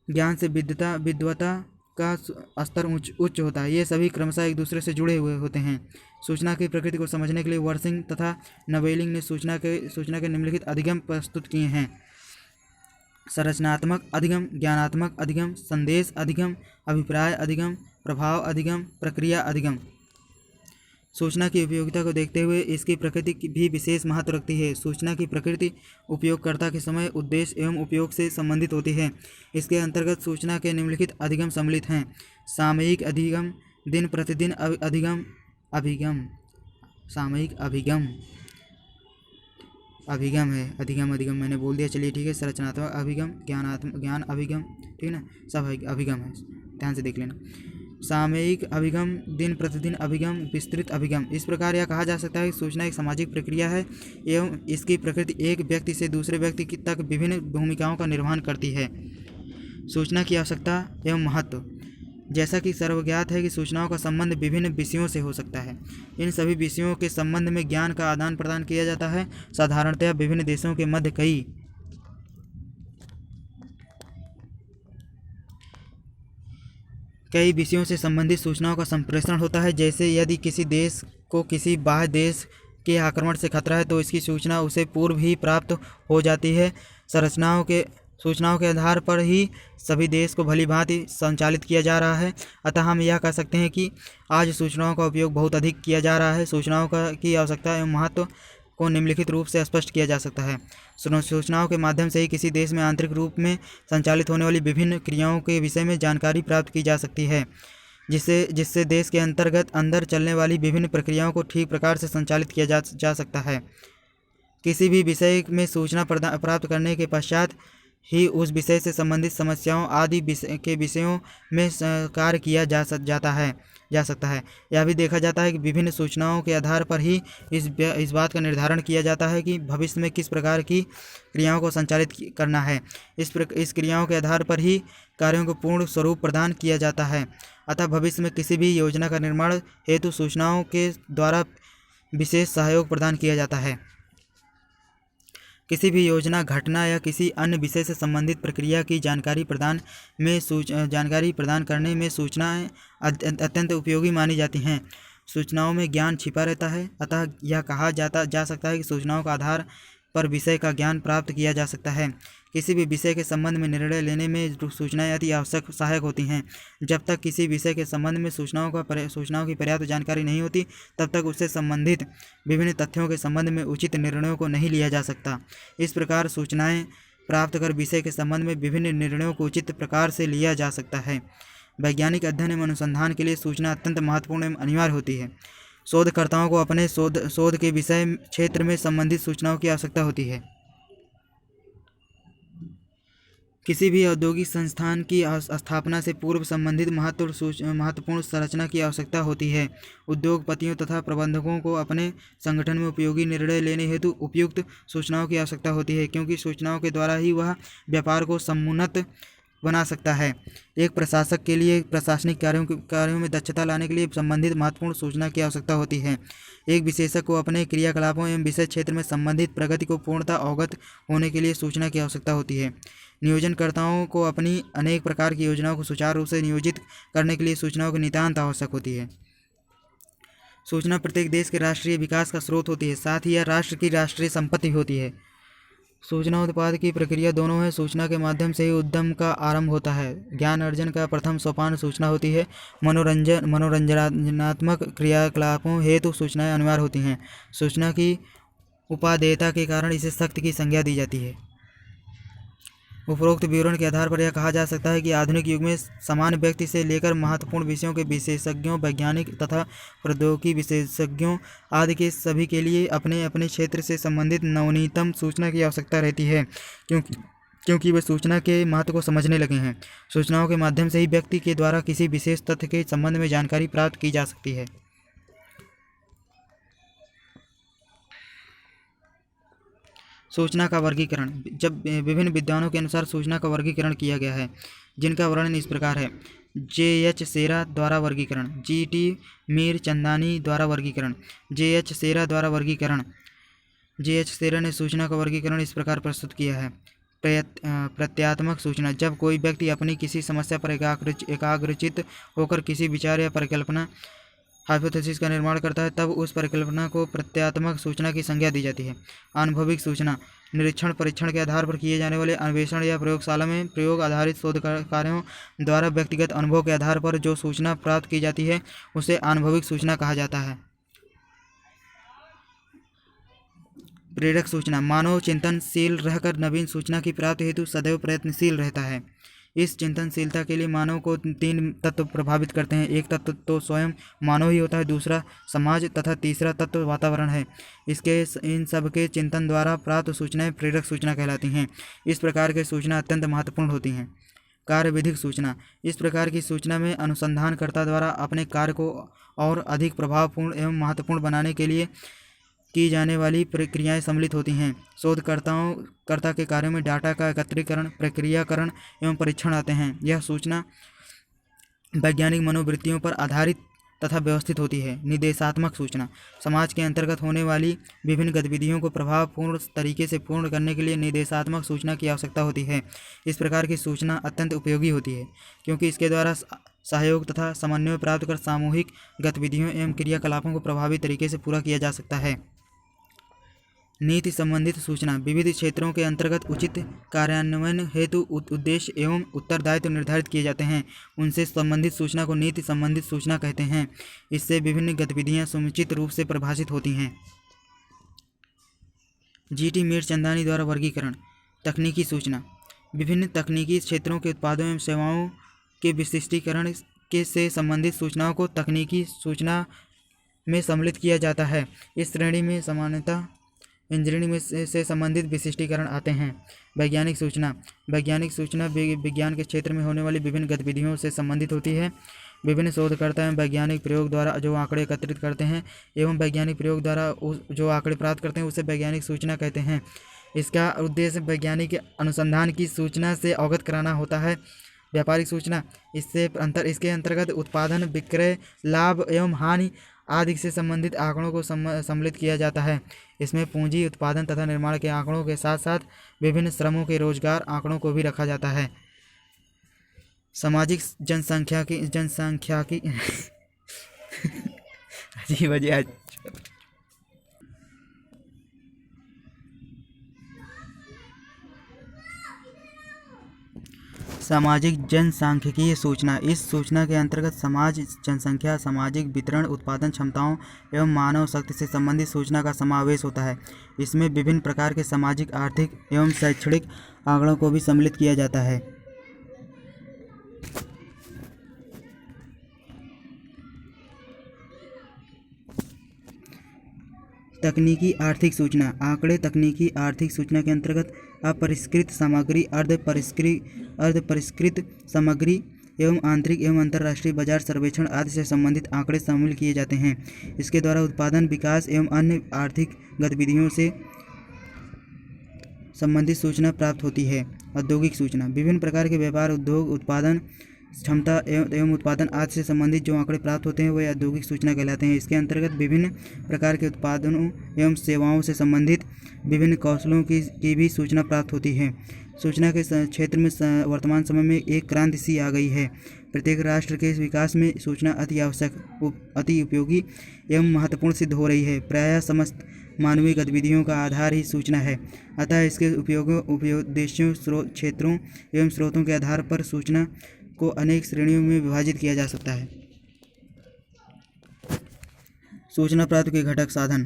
ज्ञान से विद्वता का स्तर उच्च होता है। ये सभी क्रमशः एक दूसरे से जुड़े हुए होते हैं। सूचना की प्रकृति को समझने के लिए वर्सिंग तथा नवेलिंग ने सूचना के निम्नलिखित अधिगम प्रस्तुत किए हैं। संरचनात्मक अधिगम, ज्ञानात्मक अधिगम, संदेश अधिगम, अभिप्राय अधिगम, प्रभाव अधिगम, प्रक्रिया अधिगम। सूचना की उपयोगिता को देखते हुए इसकी प्रकृति भी विशेष महत्व रखती है। सूचना की प्रकृति उपयोगकर्ता के समय, उद्देश्य एवं उपयोग से संबंधित होती है। इसके अंतर्गत सूचना के निम्नलिखित अधिगम सम्मिलित हैं। सामयिक अधिगम, दिन प्रतिदिन अभिगम, सामयिक अभिगम है। अधिगम मैंने बोल दिया, चलिए ठीक है। संरचनात्मक अभिगम, ज्ञान अभिगम, ठीक है ना, सब अभिगम है, ध्यान से देख लेना। सामयिक अभिगम, दिन प्रतिदिन अभिगम, विस्तृत अभिगम। इस प्रकार यह कहा जा सकता है कि सूचना एक सामाजिक प्रक्रिया है एवं इसकी प्रकृति एक व्यक्ति से दूसरे व्यक्ति तक विभिन्न भूमिकाओं का निर्वहन करती है। सूचना की आवश्यकता एवं महत्व। जैसा कि सर्वज्ञात है कि सूचनाओं का संबंध विभिन्न विषयों से हो सकता है। इन सभी विषयों के संबंध में ज्ञान का आदान प्रदान किया जाता है। साधारणतया विभिन्न देशों के मध्य कई विषयों से संबंधित सूचनाओं का संप्रेषण होता है। जैसे यदि किसी देश को किसी बाह्य देश के आक्रमण से खतरा है तो इसकी सूचना उसे पूर्व ही प्राप्त हो जाती है। सूचनाओं के आधार पर ही सभी देश को भली भांति संचालित किया जा रहा है। अतः हम यह कह सकते हैं कि आज सूचनाओं का उपयोग बहुत अधिक किया जा रहा है। सूचनाओं की आवश्यकता एवं महत्व को निम्नलिखित रूप से स्पष्ट किया जा सकता है। सूचनाओं के माध्यम से ही किसी देश में आंतरिक रूप में संचालित होने वाली विभिन्न क्रियाओं के विषय में जानकारी प्राप्त की जा सकती है, जिससे देश के अंदर चलने वाली विभिन्न प्रक्रियाओं को ठीक प्रकार से संचालित किया जा सकता है। किसी भी विषय में सूचना प्राप्त करने के पश्चात ही उस विषय से संबंधित समस्याओं आदि के विषयों में कार्य किया जा सकता है। यह भी देखा जाता है कि विभिन्न सूचनाओं के आधार पर ही इस बात का निर्धारण किया जाता है कि भविष्य में किस प्रकार की क्रियाओं को संचालित करना है। इस क्रियाओं के आधार पर ही कार्यों को पूर्ण स्वरूप प्रदान किया जाता है। अतः भविष्य में किसी भी योजना का निर्माण हेतु सूचनाओं के द्वारा विशेष सहयोग प्रदान किया जाता है। किसी भी योजना, घटना या किसी अन्य विषय से संबंधित प्रक्रिया की जानकारी प्रदान करने में सूचनाएं अत्यंत उपयोगी मानी जाती हैं। सूचनाओं में ज्ञान छिपा रहता है, अतः यह कहा जा सकता है कि सूचनाओं का आधार पर विषय का ज्ञान प्राप्त किया जा सकता है। किसी भी विषय के संबंध में निर्णय लेने में सूचनाएं अति आवश्यक सहायक होती हैं। जब तक किसी विषय के संबंध में सूचनाओं की पर्याप्त जानकारी नहीं होती, तब तक उससे संबंधित विभिन्न तथ्यों के संबंध में उचित निर्णयों को नहीं लिया जा सकता। इस प्रकार सूचनाएं प्राप्त कर विषय के संबंध में विभिन्न निर्णयों को उचित प्रकार से लिया जा सकता है। वैज्ञानिक अध्ययन एवं अनुसंधान के लिए सूचना अत्यंत महत्वपूर्ण एवं अनिवार्य होती है। शोधकर्ताओं को अपने शोध के विषय क्षेत्र में संबंधित सूचनाओं की आवश्यकता होती है। किसी भी औद्योगिक संस्थान की स्थापना से पूर्व संबंधित महत्वपूर्ण संरचना की आवश्यकता होती है। उद्योगपतियों तथा प्रबंधकों को अपने संगठन में उपयोगी निर्णय लेने हेतु उपयुक्त सूचनाओं की आवश्यकता होती है, क्योंकि सूचनाओं के द्वारा ही वह व्यापार को समुन्नत बना सकता है। एक प्रशासक के लिए प्रशासनिक कार्यों में दक्षता लाने के लिए संबंधित महत्वपूर्ण सूचना की आवश्यकता होती है। एक विशेषज्ञ को अपने क्रियाकलापों एवं विषय क्षेत्र में संबंधित प्रगति को पूर्णतः अवगत होने के लिए सूचना की आवश्यकता होती है। नियोजनकर्ताओं को अपनी अनेक प्रकार की योजनाओं को सुचारू रूप से नियोजित करने के लिए सूचनाओं की नितांत आवश्यक होती है। सूचना प्रत्येक देश के राष्ट्रीय विकास का स्रोत होती है, साथ ही यह राष्ट्र की राष्ट्रीय संपत्ति होती है। सूचना उत्पाद की प्रक्रिया दोनों है। सूचना के माध्यम से ही उद्यम का आरंभ होता है। ज्ञान अर्जन का प्रथम सोपान सूचना होती है। मनोरंजनात्मक क्रियाकलापों हेतु सूचनाएं अनिवार्य होती हैं। सूचना की उपादेयता के कारण इसे सख्त की संज्ञा दी जाती है। उपरोक्त विवरण के आधार पर यह कहा जा सकता है कि आधुनिक युग में सामान्य व्यक्ति से लेकर महत्वपूर्ण विषयों के विशेषज्ञों, वैज्ञानिक तथा प्रौद्योगिकी विशेषज्ञों आदि के सभी के लिए अपने अपने क्षेत्र से संबंधित नवीनतम सूचना की आवश्यकता रहती है, क्योंकि वे सूचना के महत्व को समझने लगे हैं। सूचनाओं के माध्यम से ही व्यक्ति के द्वारा किसी विशेष तथ्य के संबंध में जानकारी प्राप्त की जा सकती है। सूचना का वर्गीकरण। जब विभिन्न विद्वानों के अनुसार सूचना का वर्गीकरण किया गया है, जिनका वर्णन इस प्रकार है। J.H. सेरा द्वारा वर्गीकरण। G.T. मीर चंदानी द्वारा वर्गीकरण। J.H. सेरा द्वारा वर्गीकरण। J.H. सेरा ने सूचना का वर्गीकरण इस प्रकार प्रस्तुत किया है। प्रत्यात्मक सूचना। जब कोई व्यक्ति अपनी किसी समस्या पर एकाग्रचित होकर किसी विचार या परिकल्पना हाइपोथेसिस का निर्माण करता है, तब उस परिकल्पना को प्रत्यात्मक सूचना की संज्ञा दी जाती है। अनुभविक सूचना। निरीक्षण परीक्षण के आधार पर किए जाने वाले अन्वेषण या प्रयोगशाला में प्रयोग आधारित शोध कार्यों द्वारा व्यक्तिगत अनुभव के आधार पर जो सूचना प्राप्त की जाती है, उसे अनुभविक सूचना कहा जाता है। प्रेरक सूचना। मानव चिंतनशील रहकर नवीन सूचना की प्राप्ति हेतु सदैव प्रयत्नशील रहता है। इस चिंतनशीलता के लिए मानव को 3 तत्व प्रभावित करते हैं। एक तत्व तो स्वयं मानव ही होता है, दूसरा समाज तथा तीसरा तत्व वातावरण है। इन सब के चिंतन द्वारा प्राप्त सूचनाएं प्रेरक सूचना कहलाती हैं। इस प्रकार की सूचना अत्यंत महत्वपूर्ण होती हैं। कार्यविधिक सूचना। इस प्रकार की सूचना में अनुसंधानकर्ता द्वारा अपने कार्य को और अधिक प्रभावपूर्ण एवं महत्वपूर्ण बनाने के लिए की जाने वाली प्रक्रियाएं सम्मिलित होती हैं। शोधकर्ता के कार्यों में डाटा का एकत्रीकरण, प्रक्रियाकरण एवं परीक्षण आते हैं। यह सूचना वैज्ञानिक मनोवृत्तियों पर आधारित तथा व्यवस्थित होती है। निर्देशात्मक सूचना। समाज के अंतर्गत होने वाली विभिन्न गतिविधियों को प्रभावपूर्ण तरीके से पूर्ण करने के लिए निर्देशात्मक सूचना की आवश्यकता होती है। इस प्रकार की सूचना अत्यंत उपयोगी होती है, क्योंकि इसके द्वारा सहयोग तथा समन्वय प्राप्त कर सामूहिक गतिविधियों एवं क्रियाकलापों को प्रभावी तरीके से पूरा किया जा सकता है। नीति संबंधित सूचना। विविध क्षेत्रों के अंतर्गत उचित कार्यान्वयन हेतु उद्देश्य एवं उत्तरदायित्व निर्धारित किए जाते हैं। उनसे संबंधित सूचना को नीति संबंधित सूचना कहते हैं। इससे विभिन्न गतिविधियां समुचित रूप से परिभाषित होती हैं। G.T. मीर चंदानी द्वारा वर्गीकरण। तकनीकी सूचना। विभिन्न तकनीकी क्षेत्रों के उत्पादों एवं सेवाओं के विशिष्टीकरण से संबंधित सूचनाओं को तकनीकी सूचना में सम्मिलित किया जाता है। इस श्रेणी में सामान्यतः इंजीनियरिंग में से संबंधित विशिष्टीकरण आते हैं। वैज्ञानिक सूचना। वैज्ञानिक सूचना विज्ञान के क्षेत्र में होने वाली विभिन्न गतिविधियों से संबंधित होती है। विभिन्न शोधकर्ता एवं वैज्ञानिक प्रयोग द्वारा जो आंकड़े एकत्रित करते हैं एवं वैज्ञानिक प्रयोग द्वारा जो आंकड़े प्राप्त करते हैं, उसे वैज्ञानिक सूचना कहते हैं। इसका उद्देश्य वैज्ञानिक अनुसंधान की सूचना से अवगत कराना होता है। व्यापारिक सूचना। इसके अंतर्गत उत्पादन, विक्रय, लाभ एवं हानि आदि से संबंधित आंकड़ों को सम्मिलित किया जाता है। इसमें पूंजी, उत्पादन तथा निर्माण के आंकड़ों के साथ साथ विभिन्न श्रमों के रोजगार आंकड़ों को भी रखा जाता है। सामाजिक जनसंख्या की अजीब अजीब सामाजिक जनसांख्यिकीय सूचना। इस सूचना के अंतर्गत समाज, जनसंख्या, सामाजिक वितरण, उत्पादन क्षमताओं एवं मानव शक्ति से संबंधित सूचना का समावेश होता है। इसमें विभिन्न प्रकार के सामाजिक, आर्थिक एवं शैक्षणिक आंकड़ों को भी सम्मिलित किया जाता है। तकनीकी आर्थिक सूचना। आंकड़े तकनीकी आर्थिक सूचना के अंतर्गत अपरिष्कृत सामग्री, अर्ध परिष्कृत सामग्री एवं आंतरिक एवं अंतर्राष्ट्रीय बाजार सर्वेक्षण आदि से संबंधित आंकड़े शामिल किए जाते हैं। इसके द्वारा उत्पादन, विकास एवं अन्य आर्थिक गतिविधियों से संबंधित सूचना प्राप्त होती है। औद्योगिक सूचना। विभिन्न प्रकार के व्यापार, उद्योग, उत्पादन क्षमता एवं उत्पादन आदि से संबंधित जो आंकड़े प्राप्त होते हैं वे औद्योगिक सूचना कहलाते हैं। इसके अंतर्गत विभिन्न प्रकार के उत्पादनों एवं सेवाओं से संबंधित विभिन्न कौशलों की भी सूचना प्राप्त होती है। सूचना के क्षेत्र में वर्तमान समय में एक क्रांति सी आ गई है। प्रत्येक राष्ट्र के विकास में सूचना अति आवश्यक, अति उपयोगी एवं महत्वपूर्ण सिद्ध हो रही है। प्रायः समस्त मानवीय गतिविधियों का आधार ही सूचना है। अतः इसके उद्देश्यों, क्षेत्रों एवं स्रोतों के आधार पर सूचना को अनेक श्रेणियों में विभाजित किया जा सकता है। सूचना प्राप्ति के घटक। साधन।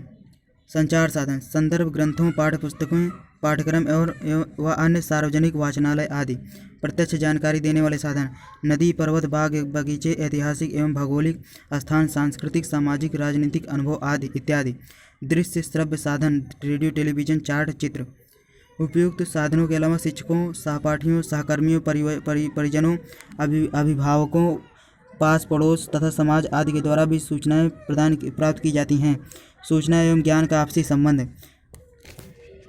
संचार साधन, संदर्भ ग्रंथों, पाठ्यपुस्तकों, पाठ्यक्रम व अन्य सार्वजनिक वाचनालय आदि। प्रत्यक्ष जानकारी देने वाले साधन, नदी, पर्वत, बाग, बगीचे, ऐतिहासिक एवं भौगोलिक स्थान, सांस्कृतिक, सामाजिक, राजनीतिक अनुभव आदि इत्यादि। दृश्य श्रव्य साधन, रेडियो, टेलीविजन, चार्ट, चित्र। उपयुक्त साधनों के अलावा शिक्षकों, सहपाठियों, सहकर्मियों, परिजनों, अभिभावकों, पास पड़ोस तथा समाज आदि के द्वारा भी सूचनाएं प्राप्त की जाती हैं। सूचना एवं ज्ञान का आपसी संबंध।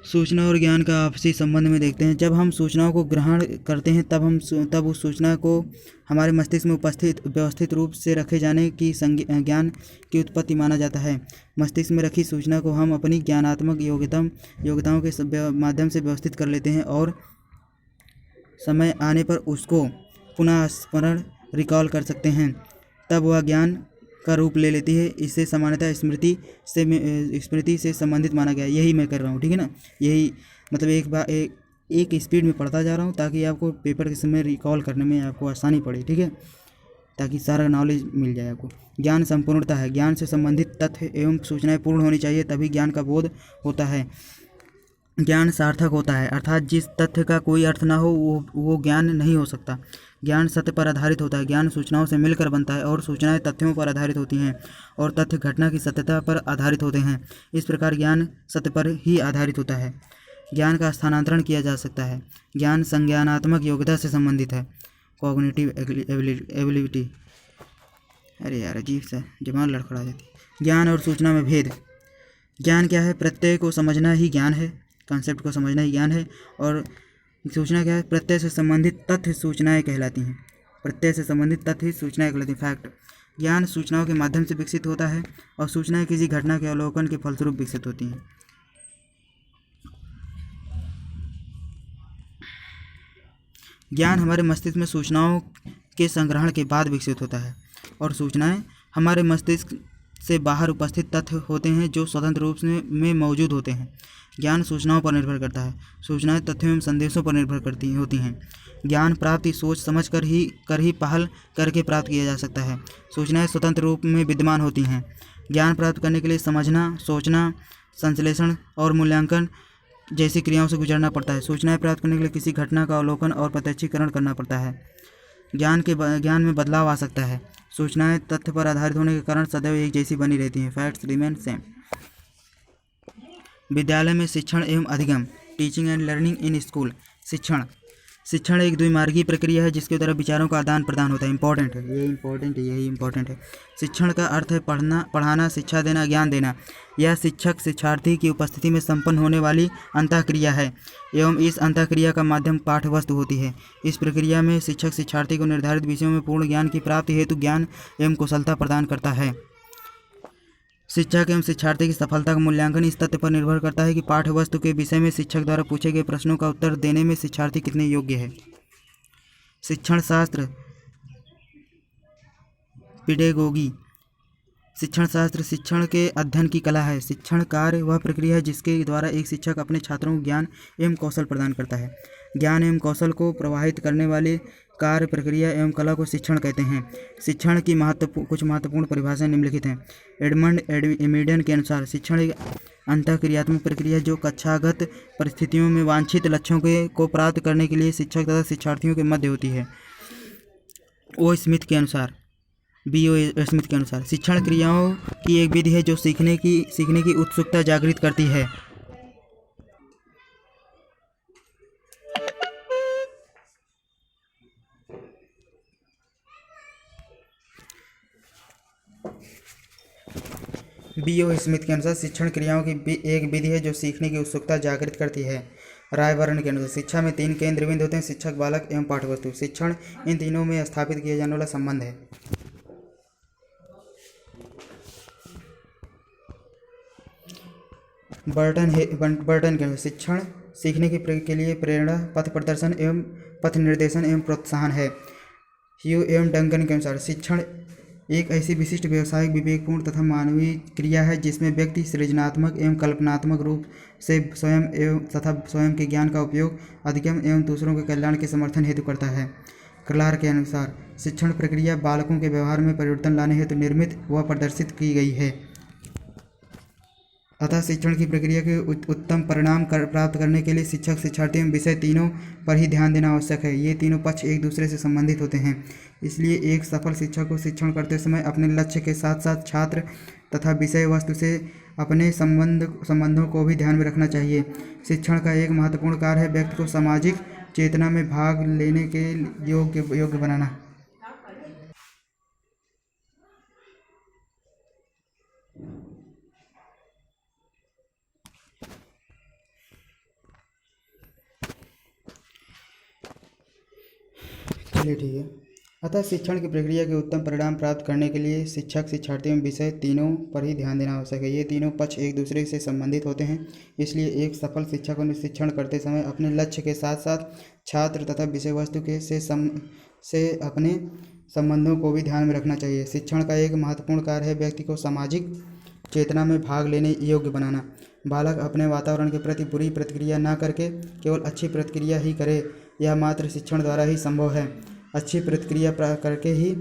सूचना और ज्ञान का आपसी संबंध में देखते हैं। जब हम सूचनाओं को ग्रहण करते हैं तब उस सूचना को हमारे मस्तिष्क में व्यवस्थित रूप से रखे जाने की ज्ञान की उत्पत्ति माना जाता है। मस्तिष्क में रखी सूचना को हम अपनी ज्ञानात्मक योग्यताओं के माध्यम से व्यवस्थित कर लेते हैं और समय आने पर उसको पुनः स्मरण रिकॉल कर सकते हैं। तब वह ज्ञान का रूप ले लेती है। इसे सामान्यतः स्मृति से संबंधित माना गया है। यही मैं कर रहा हूँ, ठीक है ना। यही मतलब एक स्पीड में पढ़ता जा रहा हूँ ताकि आपको पेपर के समय रिकॉल करने में आपको आसानी पड़े, ठीक है, ताकि सारा नॉलेज मिल जाए आपको। ज्ञान संपूर्णता है। ज्ञान से संबंधित तथ्य एवं सूचनाएं पूर्ण होनी चाहिए, तभी ज्ञान का बोध होता है। ज्ञान सार्थक होता है, अर्थात जिस तथ्य का कोई अर्थ ना हो वो ज्ञान नहीं हो सकता। ज्ञान सत्य पर आधारित होता है। ज्ञान सूचनाओं से मिलकर बनता है और सूचनाएं तथ्यों पर आधारित होती हैं और तथ्य घटना की सत्यता पर आधारित होते हैं। इस प्रकार ज्ञान सत्य पर ही आधारित होता है। ज्ञान का स्थानांतरण किया जा सकता है। ज्ञान संज्ञानात्मक योग्यता से संबंधित है। Cognitive ability. अरे यार अजीब सा जबान लड़खड़ा जाती है। ज्ञान और सूचना में भेद। ज्ञान क्या है? प्रत्यय को समझना ही ज्ञान है, कॉन्सेप्ट को समझना ही ज्ञान है। और सूचना क्या है? प्रत्यय से संबंधित तथ्य सूचनाएं कहलाती हैं। प्रत्यय से संबंधित तथ्य सूचनाएं कहलाती हैं। फैक्ट। ज्ञान सूचनाओं के माध्यम से विकसित होता है और सूचनाएं किसी घटना के अवलोकन के फलस्वरूप विकसित होती हैं। ज्ञान हमारे मस्तिष्क में सूचनाओं के संग्रहण के बाद विकसित होता है और सूचनाएं हमारे मस्तिष्क से बाहर उपस्थित तथ्य होते हैं जो स्वतंत्र रूप में मौजूद होते हैं। ज्ञान सूचनाओं पर निर्भर करता है। सूचनाएं तथ्यों एवं संदेशों पर निर्भर होती हैं। ज्ञान प्राप्ति सोच समझ कर ही पहल करके प्राप्त किया जा सकता है। सूचनाएं स्वतंत्र रूप में विद्यमान होती हैं। ज्ञान प्राप्त करने के लिए समझना, सोचना, संश्लेषण और मूल्यांकन जैसी क्रियाओं से गुजरना पड़ता है। सूचनाएं प्राप्त करने के लिए किसी घटना का अवलोकन और प्रत्यक्षीकरण करना पड़ता है। ज्ञान में बदलाव आ सकता है। सूचनाएं तथ्य पर आधारित होने के कारण सदैव एक जैसी बनी रहती हैं। Facts remain same. विद्यालय में शिक्षण एवं अधिगम। Teaching and learning in school. शिक्षण एक द्विमार्गी प्रक्रिया है जिसके द्वारा विचारों का आदान प्रदान होता है। यही इंपॉर्टेंट है। शिक्षण का अर्थ है पढ़ाना, शिक्षा देना, ज्ञान देना। यह शिक्षक शिक्षार्थी की उपस्थिति में संपन्न होने वाली अंतःक्रिया है एवं इस अंतःक्रिया का माध्यम पाठ्यवस्तु होती है। इस प्रक्रिया में शिक्षक शिक्षार्थी को निर्धारित विषयों में पूर्ण ज्ञान की प्राप्ति हेतु ज्ञान एवं कुशलता प्रदान करता है। शिक्षक एवं शिक्षार्थी की सफलता का मूल्यांकन इस तथ्य पर निर्भर करता है कि पाठ्य वस्तु के विषय में शिक्षक द्वारा पूछे गए प्रश्नों का उत्तर देने में शिक्षार्थी कितने योग्य है। शिक्षण शास्त्र पेडागोगी। शिक्षण शास्त्र शिक्षण के अध्ययन की कला है। शिक्षण कार्य वह प्रक्रिया है जिसके द्वारा एक शिक्षक अपने छात्रों को ज्ञान एवं कौशल प्रदान करता है। ज्ञान एवं कौशल को प्रवाहित करने वाले कार्य प्रक्रिया एवं कला को शिक्षण कहते हैं। शिक्षण की कुछ महत्वपूर्ण परिभाषाएं निम्नलिखित हैं। एडमंड एमिडियन के अनुसार शिक्षण एक अंतःक्रियात्मक प्रक्रिया है जो कक्षागत परिस्थितियों में वांछित लक्ष्यों को प्राप्त करने के लिए शिक्षक तथा शिक्षार्थियों के मध्य होती है। ओ स्मिथ के अनुसार शिक्षण क्रियाओं की एक विधि है जो सीखने की उत्सुकता जागृत करती है। B.O. स्मिथ के अनुसार शिक्षण क्रियाओं की एक विधि है जो सीखने की उत्सुकता जागृत करती है। रायबर्न के अनुसार शिक्षा में 3 केंद्र बिंदु होते हैं: शिक्षक, बालक एवं पाठ्यवस्तु। शिक्षण इन तीनों में स्थापित किया जाने वाला संबंध है। बर्टन के अनुसार शिक्षण सीखने के लिए प्रेरणा, पथ प्रदर्शन एवं पथ निर्देशन एवं प्रोत्साहन है। ह्यू एवं डंकन के अनुसार शिक्षण एक ऐसी विशिष्ट व्यावसायिक, विवेकपूर्ण तथा मानवीय क्रिया है जिसमें व्यक्ति सृजनात्मक एवं कल्पनात्मक रूप से स्वयं के ज्ञान का उपयोग अधिगम एवं दूसरों के कल्याण के समर्थन हेतु करता है। क्लार्क के अनुसार शिक्षण प्रक्रिया बालकों के व्यवहार में परिवर्तन लाने हेतु निर्मित व प्रदर्शित की गई है। अतः शिक्षण की प्रक्रिया के उत्तम परिणाम प्राप्त करने के लिए शिक्षक, शिक्षार्थी एवं विषय तीनों पर ही ध्यान देना आवश्यक है। ये तीनों पक्ष एक दूसरे से संबंधित होते हैं। इसलिए एक सफल शिक्षक को शिक्षण करते समय अपने लक्ष्य के साथ साथ छात्र तथा विषय वस्तु से अपने संबंधों को भी ध्यान में रखना चाहिए। शिक्षण का एक महत्वपूर्ण कार्य है व्यक्ति को सामाजिक चेतना में भाग लेने के योग्य बनाना। चलिए ठीक है। अतः शिक्षण की प्रक्रिया के उत्तम परिणाम प्राप्त करने के लिए शिक्षक, शिक्षार्थी एवं विषय तीनों पर ही ध्यान देना आवश्यक है। ये तीनों पक्ष एक दूसरे से संबंधित होते हैं। इसलिए एक सफल शिक्षक को शिक्षण करते समय अपने लक्ष्य के साथ साथ छात्र तथा विषय वस्तु से अपने संबंधों को भी ध्यान में रखना चाहिए। शिक्षण का एक महत्वपूर्ण कार्य है व्यक्ति को सामाजिक चेतना में भाग लेने योग्य बनाना। बालक अपने वातावरण के प्रति बुरी प्रतिक्रिया न करके केवल अच्छी प्रतिक्रिया ही करे, यह मात्र शिक्षण द्वारा ही संभव है। अच्छी प्रतिक्रिया करके ही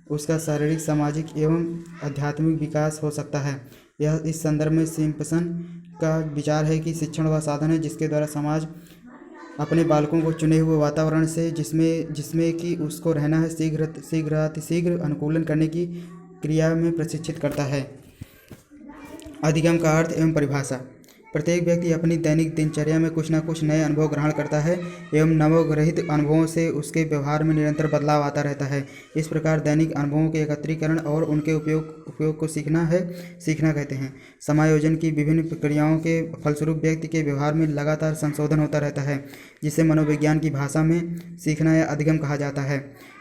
उसका शारीरिक, सामाजिक एवं आध्यात्मिक विकास हो सकता है। यह इस संदर्भ में सिम्पसन का विचार है कि शिक्षण वह साधन है जिसके द्वारा समाज अपने बालकों को चुने हुए वातावरण से जिसमें कि उसको रहना है शीघ्र अनुकूलन करने की क्रिया में प्रशिक्षित करता है। अधिगम का अर्थ एवं परिभाषा। प्रत्येक व्यक्ति अपनी दैनिक दिनचर्या में कुछ न कुछ नए अनुभव ग्रहण करता है एवं नवग्रहित अनुभवों से उसके व्यवहार में निरंतर बदलाव आता रहता है। इस प्रकार दैनिक अनुभवों के एकत्रीकरण और उनके उपयोग को सीखना कहते हैं। समायोजन की विभिन्न प्रक्रियाओं के फलस्वरूप व्यक्ति के व्यवहार में लगातार संशोधन होता रहता है, जिसे मनोविज्ञान की भाषा में सीखना या अधिगम कहा जाता है।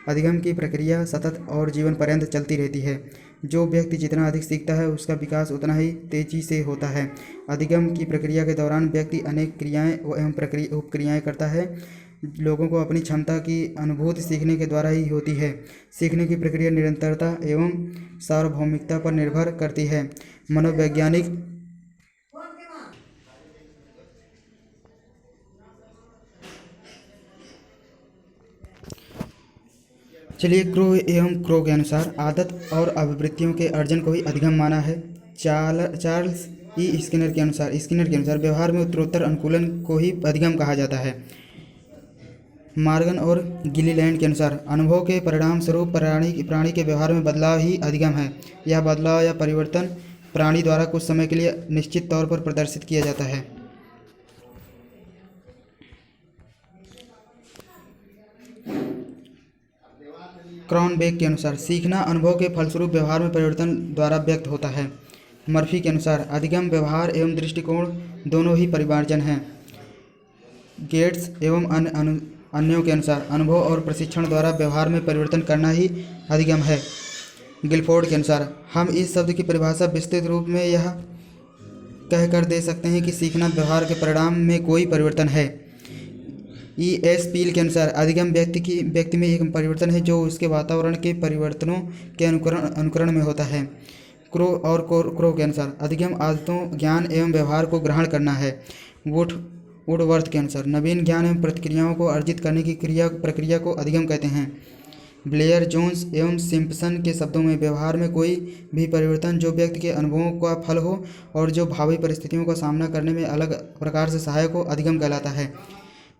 अधिगम की प्रक्रिया सतत और जीवन पर्यंत चलती रहती है। जो व्यक्ति जितना अधिक सीखता है उसका विकास उतना ही तेजी से होता है। अधिगम की प्रक्रिया के दौरान व्यक्ति अनेक क्रियाएं एवं उपक्रियाएं करता है। लोगों को अपनी क्षमता की अनुभूति सीखने के द्वारा ही होती है। सीखने की प्रक्रिया निरंतरता एवं सार्वभौमिकता पर निर्भर करती है। मनोवैज्ञानिक चलिए क्रो के अनुसार आदत और अभिवृत्तियों के अर्जन को ही अधिगम माना है। चार्ल्स स्किनर के अनुसार व्यवहार में उत्तरोत्तर अनुकूलन को ही अधिगम कहा जाता है। मॉर्गन और गिलीलैंड के अनुसार अनुभव के परिणाम स्वरूप प्राणी के व्यवहार में बदलाव ही अधिगम है। यह बदलाव या परिवर्तन प्राणी द्वारा कुछ समय के लिए निश्चित तौर पर प्रदर्शित किया जाता है। क्रॉनबेक के अनुसार सीखना अनुभव के फलस्वरूप व्यवहार में परिवर्तन द्वारा व्यक्त होता है। मर्फी के अनुसार अधिगम व्यवहार एवं दृष्टिकोण दोनों ही परिमार्जन हैं। गेट्स एवं अन्यों के अनुसार अनुभव और प्रशिक्षण द्वारा व्यवहार में परिवर्तन करना ही अधिगम है। गिलफोर्ड के अनुसार हम इस शब्द की परिभाषा विस्तृत रूप में यह कहकर दे सकते हैं कि सीखना व्यवहार के परिणाम में कोई परिवर्तन है। E.S. पील के अनुसार अधिगम व्यक्ति में एक परिवर्तन है जो उसके वातावरण के परिवर्तनों के अनुकरण में होता है। क्रो के अनुसार अधिगम आदतों, ज्ञान एवं व्यवहार को ग्रहण करना है। वुडवर्थ के अनुसार नवीन ज्ञान एवं प्रतिक्रियाओं को अर्जित करने की प्रक्रिया को अधिगम कहते हैं। ब्लेयर, जोन्स एवं सिम्पसन के शब्दों में व्यवहार में कोई भी परिवर्तन जो व्यक्ति के अनुभवों का फल हो और जो भावी परिस्थितियों का सामना करने में अलग प्रकार से सहायक हो, अधिगम कहलाता है।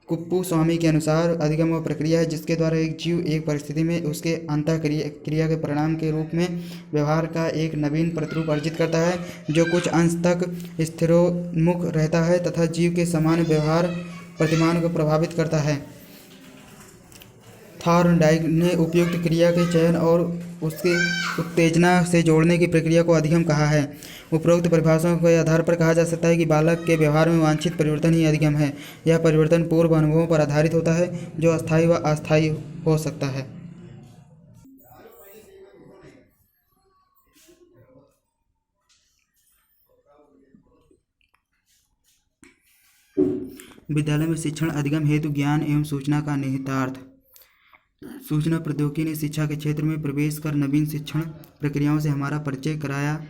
कुप्पुस्वामी के अनुसार अधिगम वह प्रक्रिया है जिसके द्वारा एक जीव एक परिस्थिति में उसके अंतःक्रिया के परिणाम के रूप में व्यवहार का एक नवीन प्रतिरूप अर्जित करता है जो कुछ अंश तक स्थिरोन्मुख रहता है तथा जीव के सामान्य व्यवहार प्रतिमान को प्रभावित करता है। थॉर्नडाइक ने उपयुक्त क्रिया के चयन और उसके उत्तेजना से जोड़ने की प्रक्रिया को अधिगम कहा है। उपरोक्त परिभाषाओं के आधार पर कहा जा सकता है कि बालक के व्यवहार में वांछित परिवर्तन ही अधिगम है। यह परिवर्तन पूर्व अनुभवों पर आधारित होता है जो अस्थायी व अस्थायी हो सकता है। विद्यालय में शिक्षण अधिगम हेतु ज्ञान एवं सूचना का निहितार्थ। सूचना प्रौद्योगिकी ने शिक्षा के क्षेत्र में प्रवेश कर नवीन शिक्षण प्रक्रियाओं से हमारा परिचय कराया,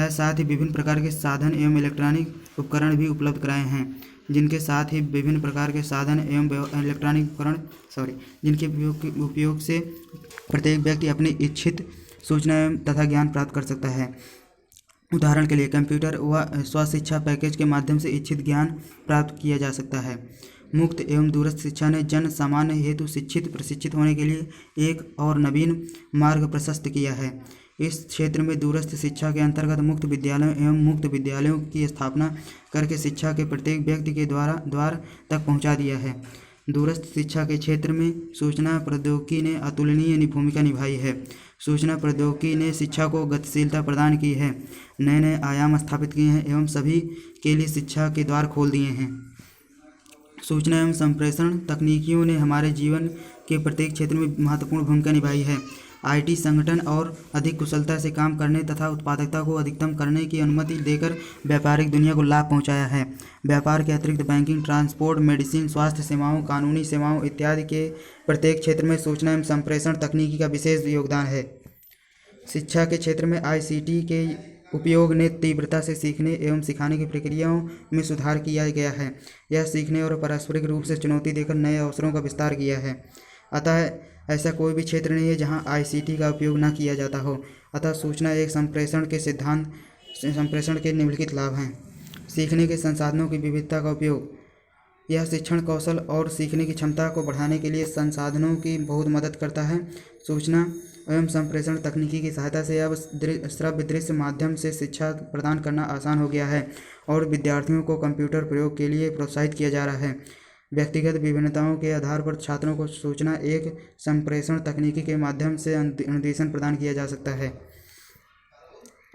साथ ही विभिन्न प्रकार के साधन एवं इलेक्ट्रॉनिक उपकरण भी उपलब्ध कराए हैं जिनके साथ ही विभिन्न प्रकार के साधन एवं इलेक्ट्रॉनिक उपकरण जिनके उपयोग से प्रत्येक व्यक्ति अपनी इच्छित सूचना तथा ज्ञान प्राप्त कर सकता है। उदाहरण के लिए कंप्यूटर व स्वशिक्षा पैकेज के माध्यम से इच्छित ज्ञान प्राप्त किया जा सकता है। मुक्त एवं दूरस्थ शिक्षा ने जन सामान्य हेतु प्रशिक्षित होने के लिए एक और नवीन मार्ग प्रशस्त किया है। इस क्षेत्र में दूरस्थ शिक्षा के अंतर्गत मुक्त विद्यालयों एवं मुक्त विद्यालयों की स्थापना करके शिक्षा के प्रत्येक व्यक्ति के द्वार तक पहुंचा दिया है। दूरस्थ शिक्षा के क्षेत्र में सूचना प्रौद्योगिकी ने अतुलनीय भूमिका निभाई है। सूचना प्रौद्योगिकी ने शिक्षा को गतिशीलता प्रदान की है, नए नए आयाम स्थापित किए हैं एवं सभी के लिए शिक्षा के द्वार खोल दिए हैं। सूचना एवं संप्रेषण तकनीकियों ने हमारे जीवन के प्रत्येक क्षेत्र में महत्वपूर्ण भूमिका निभाई है। IT संगठन और अधिक कुशलता से काम करने तथा उत्पादकता को अधिकतम करने की अनुमति देकर व्यापारिक दुनिया को लाभ पहुंचाया है। व्यापार के अतिरिक्त बैंकिंग, ट्रांसपोर्ट, मेडिसिन, स्वास्थ्य सेवाओं, कानूनी सेवाओं इत्यादि के प्रत्येक क्षेत्र में सूचना एवं संप्रेषण तकनीकी का विशेष योगदान है। शिक्षा के क्षेत्र में ICT के उपयोग ने तीव्रता से सीखने एवं सिखाने की प्रक्रियाओं में सुधार किया गया है। यह सीखने और पारस्परिक रूप से चुनौती देकर नए अवसरों का विस्तार किया है। अतः ऐसा कोई भी क्षेत्र नहीं है जहां ICT का उपयोग न किया जाता हो। अतः सूचना एक संप्रेषण के निम्नलिखित लाभ हैं। सीखने के संसाधनों की विविधता का उपयोग। यह शिक्षण कौशल और सीखने की क्षमता को बढ़ाने के लिए संसाधनों की बहुत मदद करता है। सूचना एवं संप्रेषण तकनीकी की सहायता से अब श्रव्य दृश्य माध्यम से शिक्षा प्रदान करना आसान हो गया है और विद्यार्थियों को कंप्यूटर प्रयोग के लिए प्रोत्साहित किया जा रहा है। व्यक्तिगत विभिन्नताओं के आधार पर छात्रों को सूचना एक संप्रेषण तकनीकी के माध्यम से अनुदेशन प्रदान किया जा सकता है।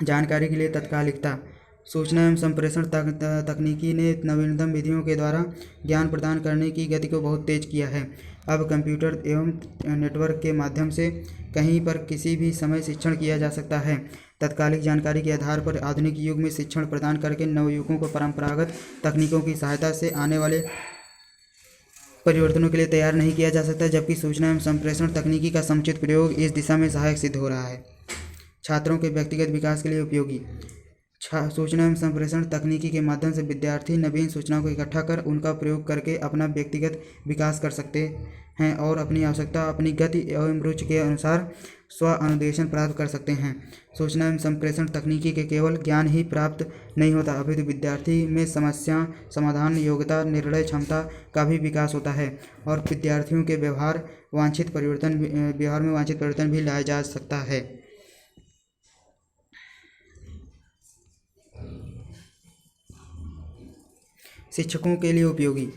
जानकारी के लिए तत्कालिकता। सूचना एवं संप्रेषण तकनीकी ने नवीनतम विधियों के द्वारा ज्ञान प्रदान करने की गति को बहुत तेज किया है। अब कंप्यूटर एवं नेटवर्क के माध्यम से कहीं पर किसी भी समय शिक्षण किया जा सकता है। तत्कालिक जानकारी के आधार पर आधुनिक युग में शिक्षण प्रदान करके नवयुवकों को परंपरागत तकनीकों की सहायता से आने वाले परिवर्तनों के लिए तैयार नहीं किया जा सकता, जबकि सूचना एवं संप्रेषण तकनीकी का समुचित प्रयोग इस दिशा में सहायक सिद्ध हो रहा है। छात्रों के व्यक्तिगत विकास के लिए उपयोगी। सूचना एवं संप्रेषण तकनीकी के माध्यम से विद्यार्थी नवीन सूचनाओं को इकट्ठा कर उनका प्रयोग करके अपना व्यक्तिगत विकास कर सकते हैं और अपनी आवश्यकता, अपनी गति एवं रुचि के अनुसार स्व अनुदेशन प्राप्त कर सकते हैं। सूचना एवं संप्रेषण तकनीकी के केवल ज्ञान ही प्राप्त नहीं होता, अपितु विद्यार्थी में समस्या समाधान योग्यता, निर्णय क्षमता का भी विकास होता है और विद्यार्थियों के व्यवहार में वांछित परिवर्तन भी लाया जा सकता है। शिक्षकों के लिए उपयोगी।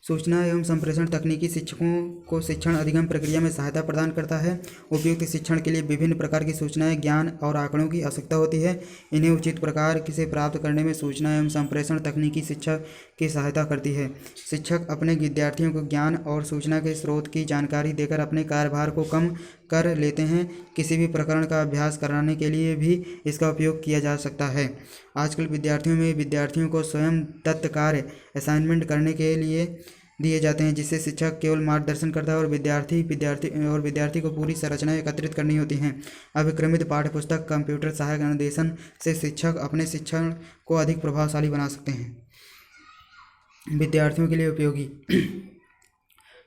सूचना एवं संप्रेषण तकनीकी शिक्षकों को शिक्षण अधिगम प्रक्रिया में सहायता प्रदान करता है। उपयुक्त शिक्षण के लिए विभिन्न प्रकार की सूचनाएं, ज्ञान और आंकड़ों की आवश्यकता होती है। इन्हें उचित प्रकार से प्राप्त करने में सूचना एवं संप्रेषण तकनीकी शिक्षक की सहायता करती है। शिक्षक अपने विद्यार्थियों को ज्ञान और सूचना के स्रोत की जानकारी देकर अपने कार्यभार को कम कर लेते हैं। किसी भी प्रकरण का अभ्यास कराने के लिए भी इसका उपयोग किया जा सकता है। आजकल विद्यार्थियों को स्वयं तत्व कार्य असाइनमेंट करने के लिए दिए जाते हैं, जिससे शिक्षक केवल मार्गदर्शन करता है और विद्यार्थी को पूरी संरचनाएं एकत्रित करनी होती हैं। अभिक्रमित पाठ्यपुस्तक कंप्यूटर सहायक अनुदेशन से शिक्षक अपने शिक्षण को अधिक प्रभावशाली बना सकते हैं। विद्यार्थियों के लिए उपयोगी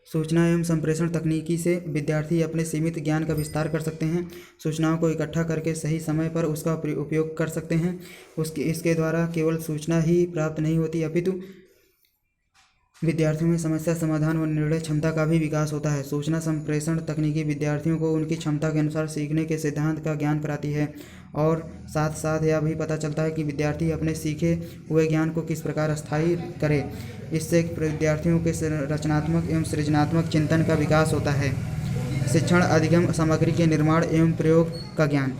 सूचना एवं संप्रेषण तकनीकी से विद्यार्थी अपने सीमित ज्ञान का विस्तार कर सकते हैं। सूचनाओं को इकट्ठा करके सही समय पर उसका उपयोग कर सकते हैं। इसके द्वारा केवल सूचना ही प्राप्त नहीं होती, अपितु विद्यार्थियों में समस्या समाधान व निर्णय क्षमता का भी विकास होता है। सूचना संप्रेषण तकनीकी विद्यार्थियों को उनकी क्षमता के अनुसार सीखने के सिद्धांत का ज्ञान कराती है और साथ साथ यह भी पता चलता है कि विद्यार्थी अपने सीखे हुए ज्ञान को किस प्रकार स्थायी करे। इससे विद्यार्थियों के रचनात्मक एवं सृजनात्मक चिंतन का विकास होता है। शिक्षण अधिगम सामग्री के निर्माण एवं प्रयोग का ज्ञान।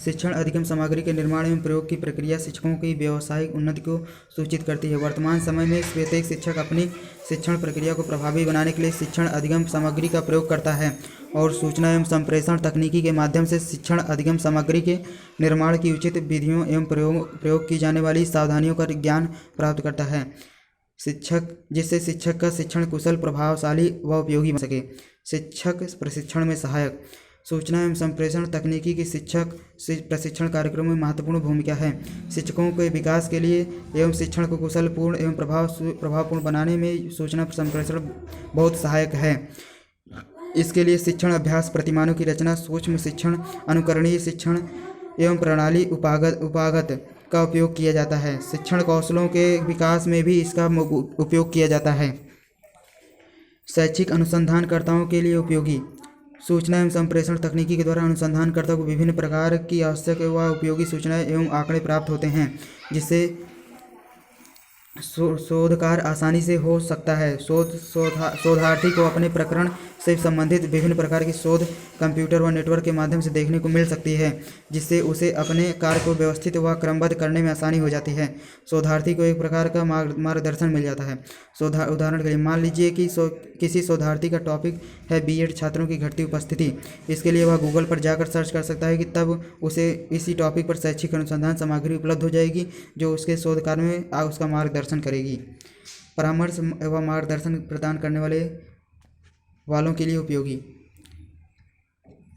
शिक्षण अधिगम सामग्री के निर्माण एवं प्रयोग की प्रक्रिया शिक्षकों की व्यावसायिक उन्नति को सूचित करती है। वर्तमान समय में प्रत्येक शिक्षक अपनी शिक्षण प्रक्रिया को प्रभावी बनाने के लिए शिक्षण अधिगम सामग्री का प्रयोग करता है और सूचना एवं संप्रेषण तकनीकी के माध्यम से शिक्षण अधिगम सामग्री के निर्माण की उचित विधियों एवं प्रयोग की जाने वाली सावधानियों का ज्ञान प्राप्त करता है, जिससे शिक्षक का शिक्षण कुशल, प्रभावशाली व उपयोगी बन सके। शिक्षक प्रशिक्षण में सहायक। सूचना एवं संप्रेषण तकनीकी की शिक्षक प्रशिक्षण कार्यक्रमों में महत्वपूर्ण भूमिका है। शिक्षकों के विकास के लिए एवं शिक्षण को कुशल, पूर्ण एवं प्रभावपूर्ण बनाने में सूचना संप्रेषण बहुत सहायक है। इसके लिए शिक्षण अभ्यास प्रतिमानों की रचना, सूक्ष्म शिक्षण, अनुकरणीय शिक्षण एवं प्रणाली उपागत का उपयोग किया जाता है। शिक्षण कौशलों के विकास में भी इसका उपयोग किया जाता है। शैक्षिक अनुसंधानकर्ताओं के लिए उपयोगी। सूचना एवं संप्रेषण तकनीकी के द्वारा अनुसंधानकर्ता को विभिन्न प्रकार की आवश्यक व उपयोगी सूचनाएं एवं आंकड़े प्राप्त होते हैं, जिससे शोध कार्य आसानी से हो सकता है। शोधार्थी को अपने प्रकरण से संबंधित विभिन्न प्रकार की शोध कंप्यूटर व नेटवर्क के माध्यम से देखने को मिल सकती है, जिससे उसे अपने कार्य को व्यवस्थित व क्रमबद्ध करने में आसानी हो जाती है। शोधार्थी को एक प्रकार का मार्गदर्शन मिल जाता है। उदाहरण के लिए मान लीजिए कि किसी शोधार्थी का टॉपिक है बीएड छात्रों की घटती उपस्थिति। इसके लिए वह गूगल पर जाकर सर्च कर सकता है कि तब उसे इसी टॉपिक पर शैक्षिक अनुसंधान सामग्री उपलब्ध हो जाएगी, जो उसके शोध कार्य में उसका मार्गदर्शन करेगी। परामर्श एवं मार्गदर्शन प्रदान करने वालों के लिए उपयोगी।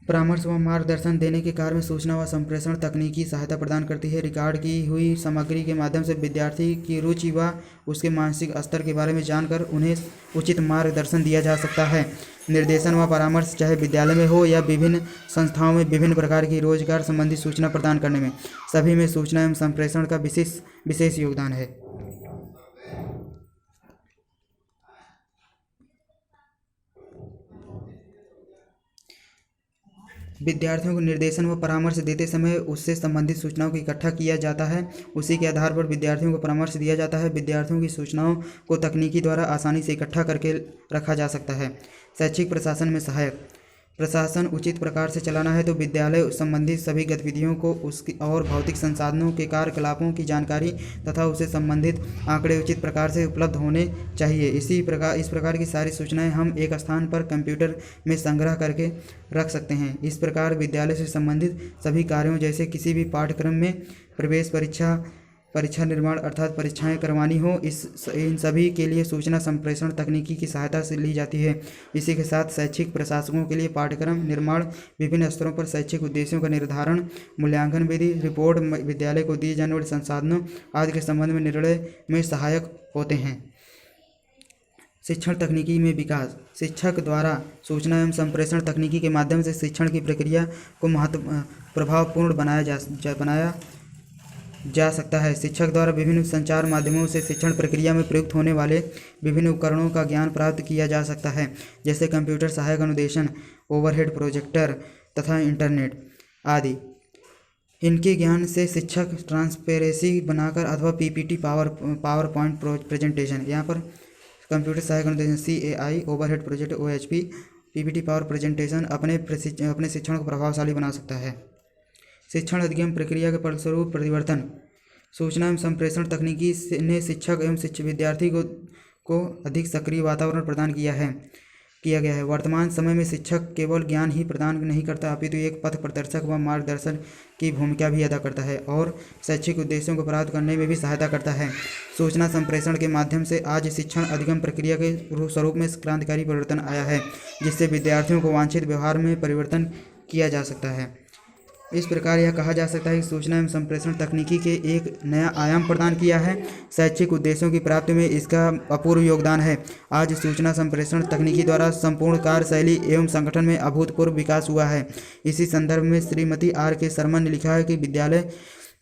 परामर्श व मार्गदर्शन देने के कार्य में सूचना व संप्रेषण तकनीकी सहायता प्रदान करती है। रिकॉर्ड की हुई सामग्री के माध्यम से विद्यार्थी की रुचि व उसके मानसिक स्तर के बारे में जानकर उन्हें उचित मार्गदर्शन दिया जा सकता है। निर्देशन व परामर्श चाहे विद्यालय में हो या विभिन्न संस्थाओं में विभिन्न प्रकार की रोजगार संबंधी सूचना प्रदान करने में, सभी में सूचना एवं संप्रेषण का विशेष योगदान है। विद्यार्थियों को निर्देशन व परामर्श देते समय उससे संबंधित सूचनाओं को इकट्ठा किया जाता है। उसी के आधार पर विद्यार्थियों को परामर्श दिया जाता है। विद्यार्थियों की सूचनाओं को तकनीकी द्वारा आसानी से इकट्ठा करके रखा जा सकता है। शैक्षिक प्रशासन में सहायक। प्रशासन उचित प्रकार से चलाना है तो विद्यालय संबंधित सभी गतिविधियों को उसकी और भौतिक संसाधनों के कार्यकलापों की जानकारी तथा उससे संबंधित आंकड़े उचित प्रकार से उपलब्ध होने चाहिए। इस प्रकार की सारी सूचनाएं हम एक स्थान पर कंप्यूटर में संग्रह करके रख सकते हैं। इस प्रकार विद्यालय से संबंधित सभी कार्यों जैसे किसी भी पाठ्यक्रम में प्रवेश परीक्षा निर्माण अर्थात परीक्षाएं करवानी हो, इन सभी के लिए सूचना संप्रेषण तकनीकी की सहायता से ली जाती है। इसी के साथ शैक्षिक प्रशासकों के लिए पाठ्यक्रम निर्माण, विभिन्न स्तरों पर शैक्षिक उद्देश्यों का निर्धारण, मूल्यांकन विधि, रिपोर्ट, विद्यालय को दिए जाने वाले संसाधनों आदि के संबंध में निर्णय में सहायक होते हैं। शिक्षण तकनीकी में विकास। शिक्षक द्वारा सूचना एवं संप्रेषण तकनीकी के माध्यम से शिक्षण की प्रक्रिया को प्रभावपूर्ण बनाया जा सकता है। शिक्षक द्वारा विभिन्न संचार माध्यमों से शिक्षण प्रक्रिया में प्रयुक्त होने वाले विभिन्न उपकरणों का ज्ञान प्राप्त किया जा सकता है, जैसे कंप्यूटर सहायक अनुदेशन, ओवरहेड प्रोजेक्टर तथा इंटरनेट आदि। इनके ज्ञान से शिक्षक ट्रांसपेरेंसी बनाकर अथवा पीपीटी पावर पॉइंट प्रेजेंटेशन, यहाँ पर कंप्यूटर सहायक अनुदेशन CAI, overhead project OHP, PPT power presentation अपने शिक्षण को प्रभावशाली बना सकता है। शिक्षण अधिगम प्रक्रिया के फलस्वरूप परिवर्तन। सूचना एवं संप्रेषण तकनीकी ने शिक्षक एवं विद्यार्थी को अधिक सक्रिय वातावरण प्रदान किया है। किया गया है। वर्तमान समय में शिक्षक केवल ज्ञान ही प्रदान नहीं करता अपितु एक पथ प्रदर्शक व मार्गदर्शन की भूमिका भी अदा करता है और शैक्षिक उद्देश्यों को प्राप्त करने में भी सहायता करता है। सूचना संप्रेषण के माध्यम से आज शिक्षण अधिगम प्रक्रिया के स्वरूप में क्रांतिकारी परिवर्तन आया है, जिससे विद्यार्थियों को वांछित व्यवहार में परिवर्तन किया जा सकता है। इस प्रकार यह कहा जा सकता है कि सूचना एवं संप्रेषण तकनीकी के एक नया आयाम प्रदान किया है। शैक्षिक उद्देश्यों की प्राप्ति में इसका अपूर्व योगदान है। आज सूचना संप्रेषण तकनीकी द्वारा संपूर्ण कार्यशैली एवं संगठन में अभूतपूर्व विकास हुआ है। इसी संदर्भ में श्रीमती R.K. शर्मा ने लिखा है कि विद्यालय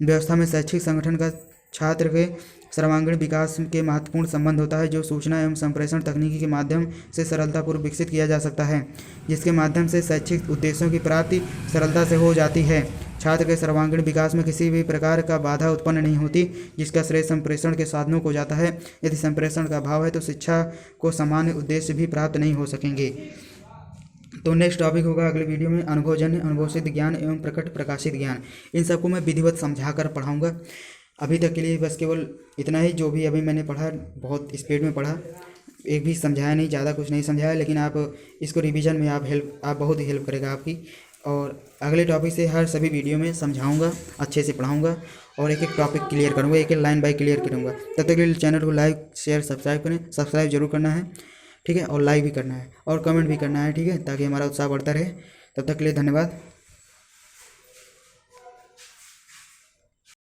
व्यवस्था में शैक्षिक संगठन का छात्र के सर्वांगीण विकास के महत्वपूर्ण संबंध होता है, जो सूचना एवं संप्रेषण तकनीकी के माध्यम से सरलतापूर्वक विकसित किया जा सकता है, जिसके माध्यम से शैक्षिक उद्देश्यों की प्राप्ति सरलता से हो जाती है। छात्र के सर्वांगीण विकास में किसी भी प्रकार का बाधा उत्पन्न नहीं होती, जिसका श्रेय संप्रेषण के साधनों को जाता है। यदि संप्रेषण का अभाव है तो शिक्षा को सामान्य उद्देश्य भी प्राप्त नहीं हो सकेंगे। तो नेक्स्ट टॉपिक होगा अगले वीडियो में अनुभवजन्य, अनुभवसिद्ध ज्ञान एवं प्रकट प्रकाशित ज्ञान। इन सबको मैं विधिवत समझा कर पढ़ाऊँगा। अभी तक के लिए बस केवल इतना ही, जो भी अभी मैंने पढ़ा बहुत स्पीड में पढ़ा, एक भी समझाया नहीं, ज़्यादा कुछ नहीं समझाया, लेकिन आप इसको रिवीजन में आप बहुत हेल्प करेगा आपकी। और अगले टॉपिक से हर सभी वीडियो में समझाऊंगा, अच्छे से पढ़ाऊंगा और एक एक टॉपिक क्लियर करूंगा, एक एक लाइन बाय क्लियर करूंगा। तब तक के लिए चैनल को लाइक शेयर सब्सक्राइब करें, सब्सक्राइब जरूर करना है, ठीक है, और लाइक भी करना है और कमेंट भी करना है, ठीक है, ताकि हमारा उत्साह बढ़ता रहे। तब तक के लिए धन्यवाद।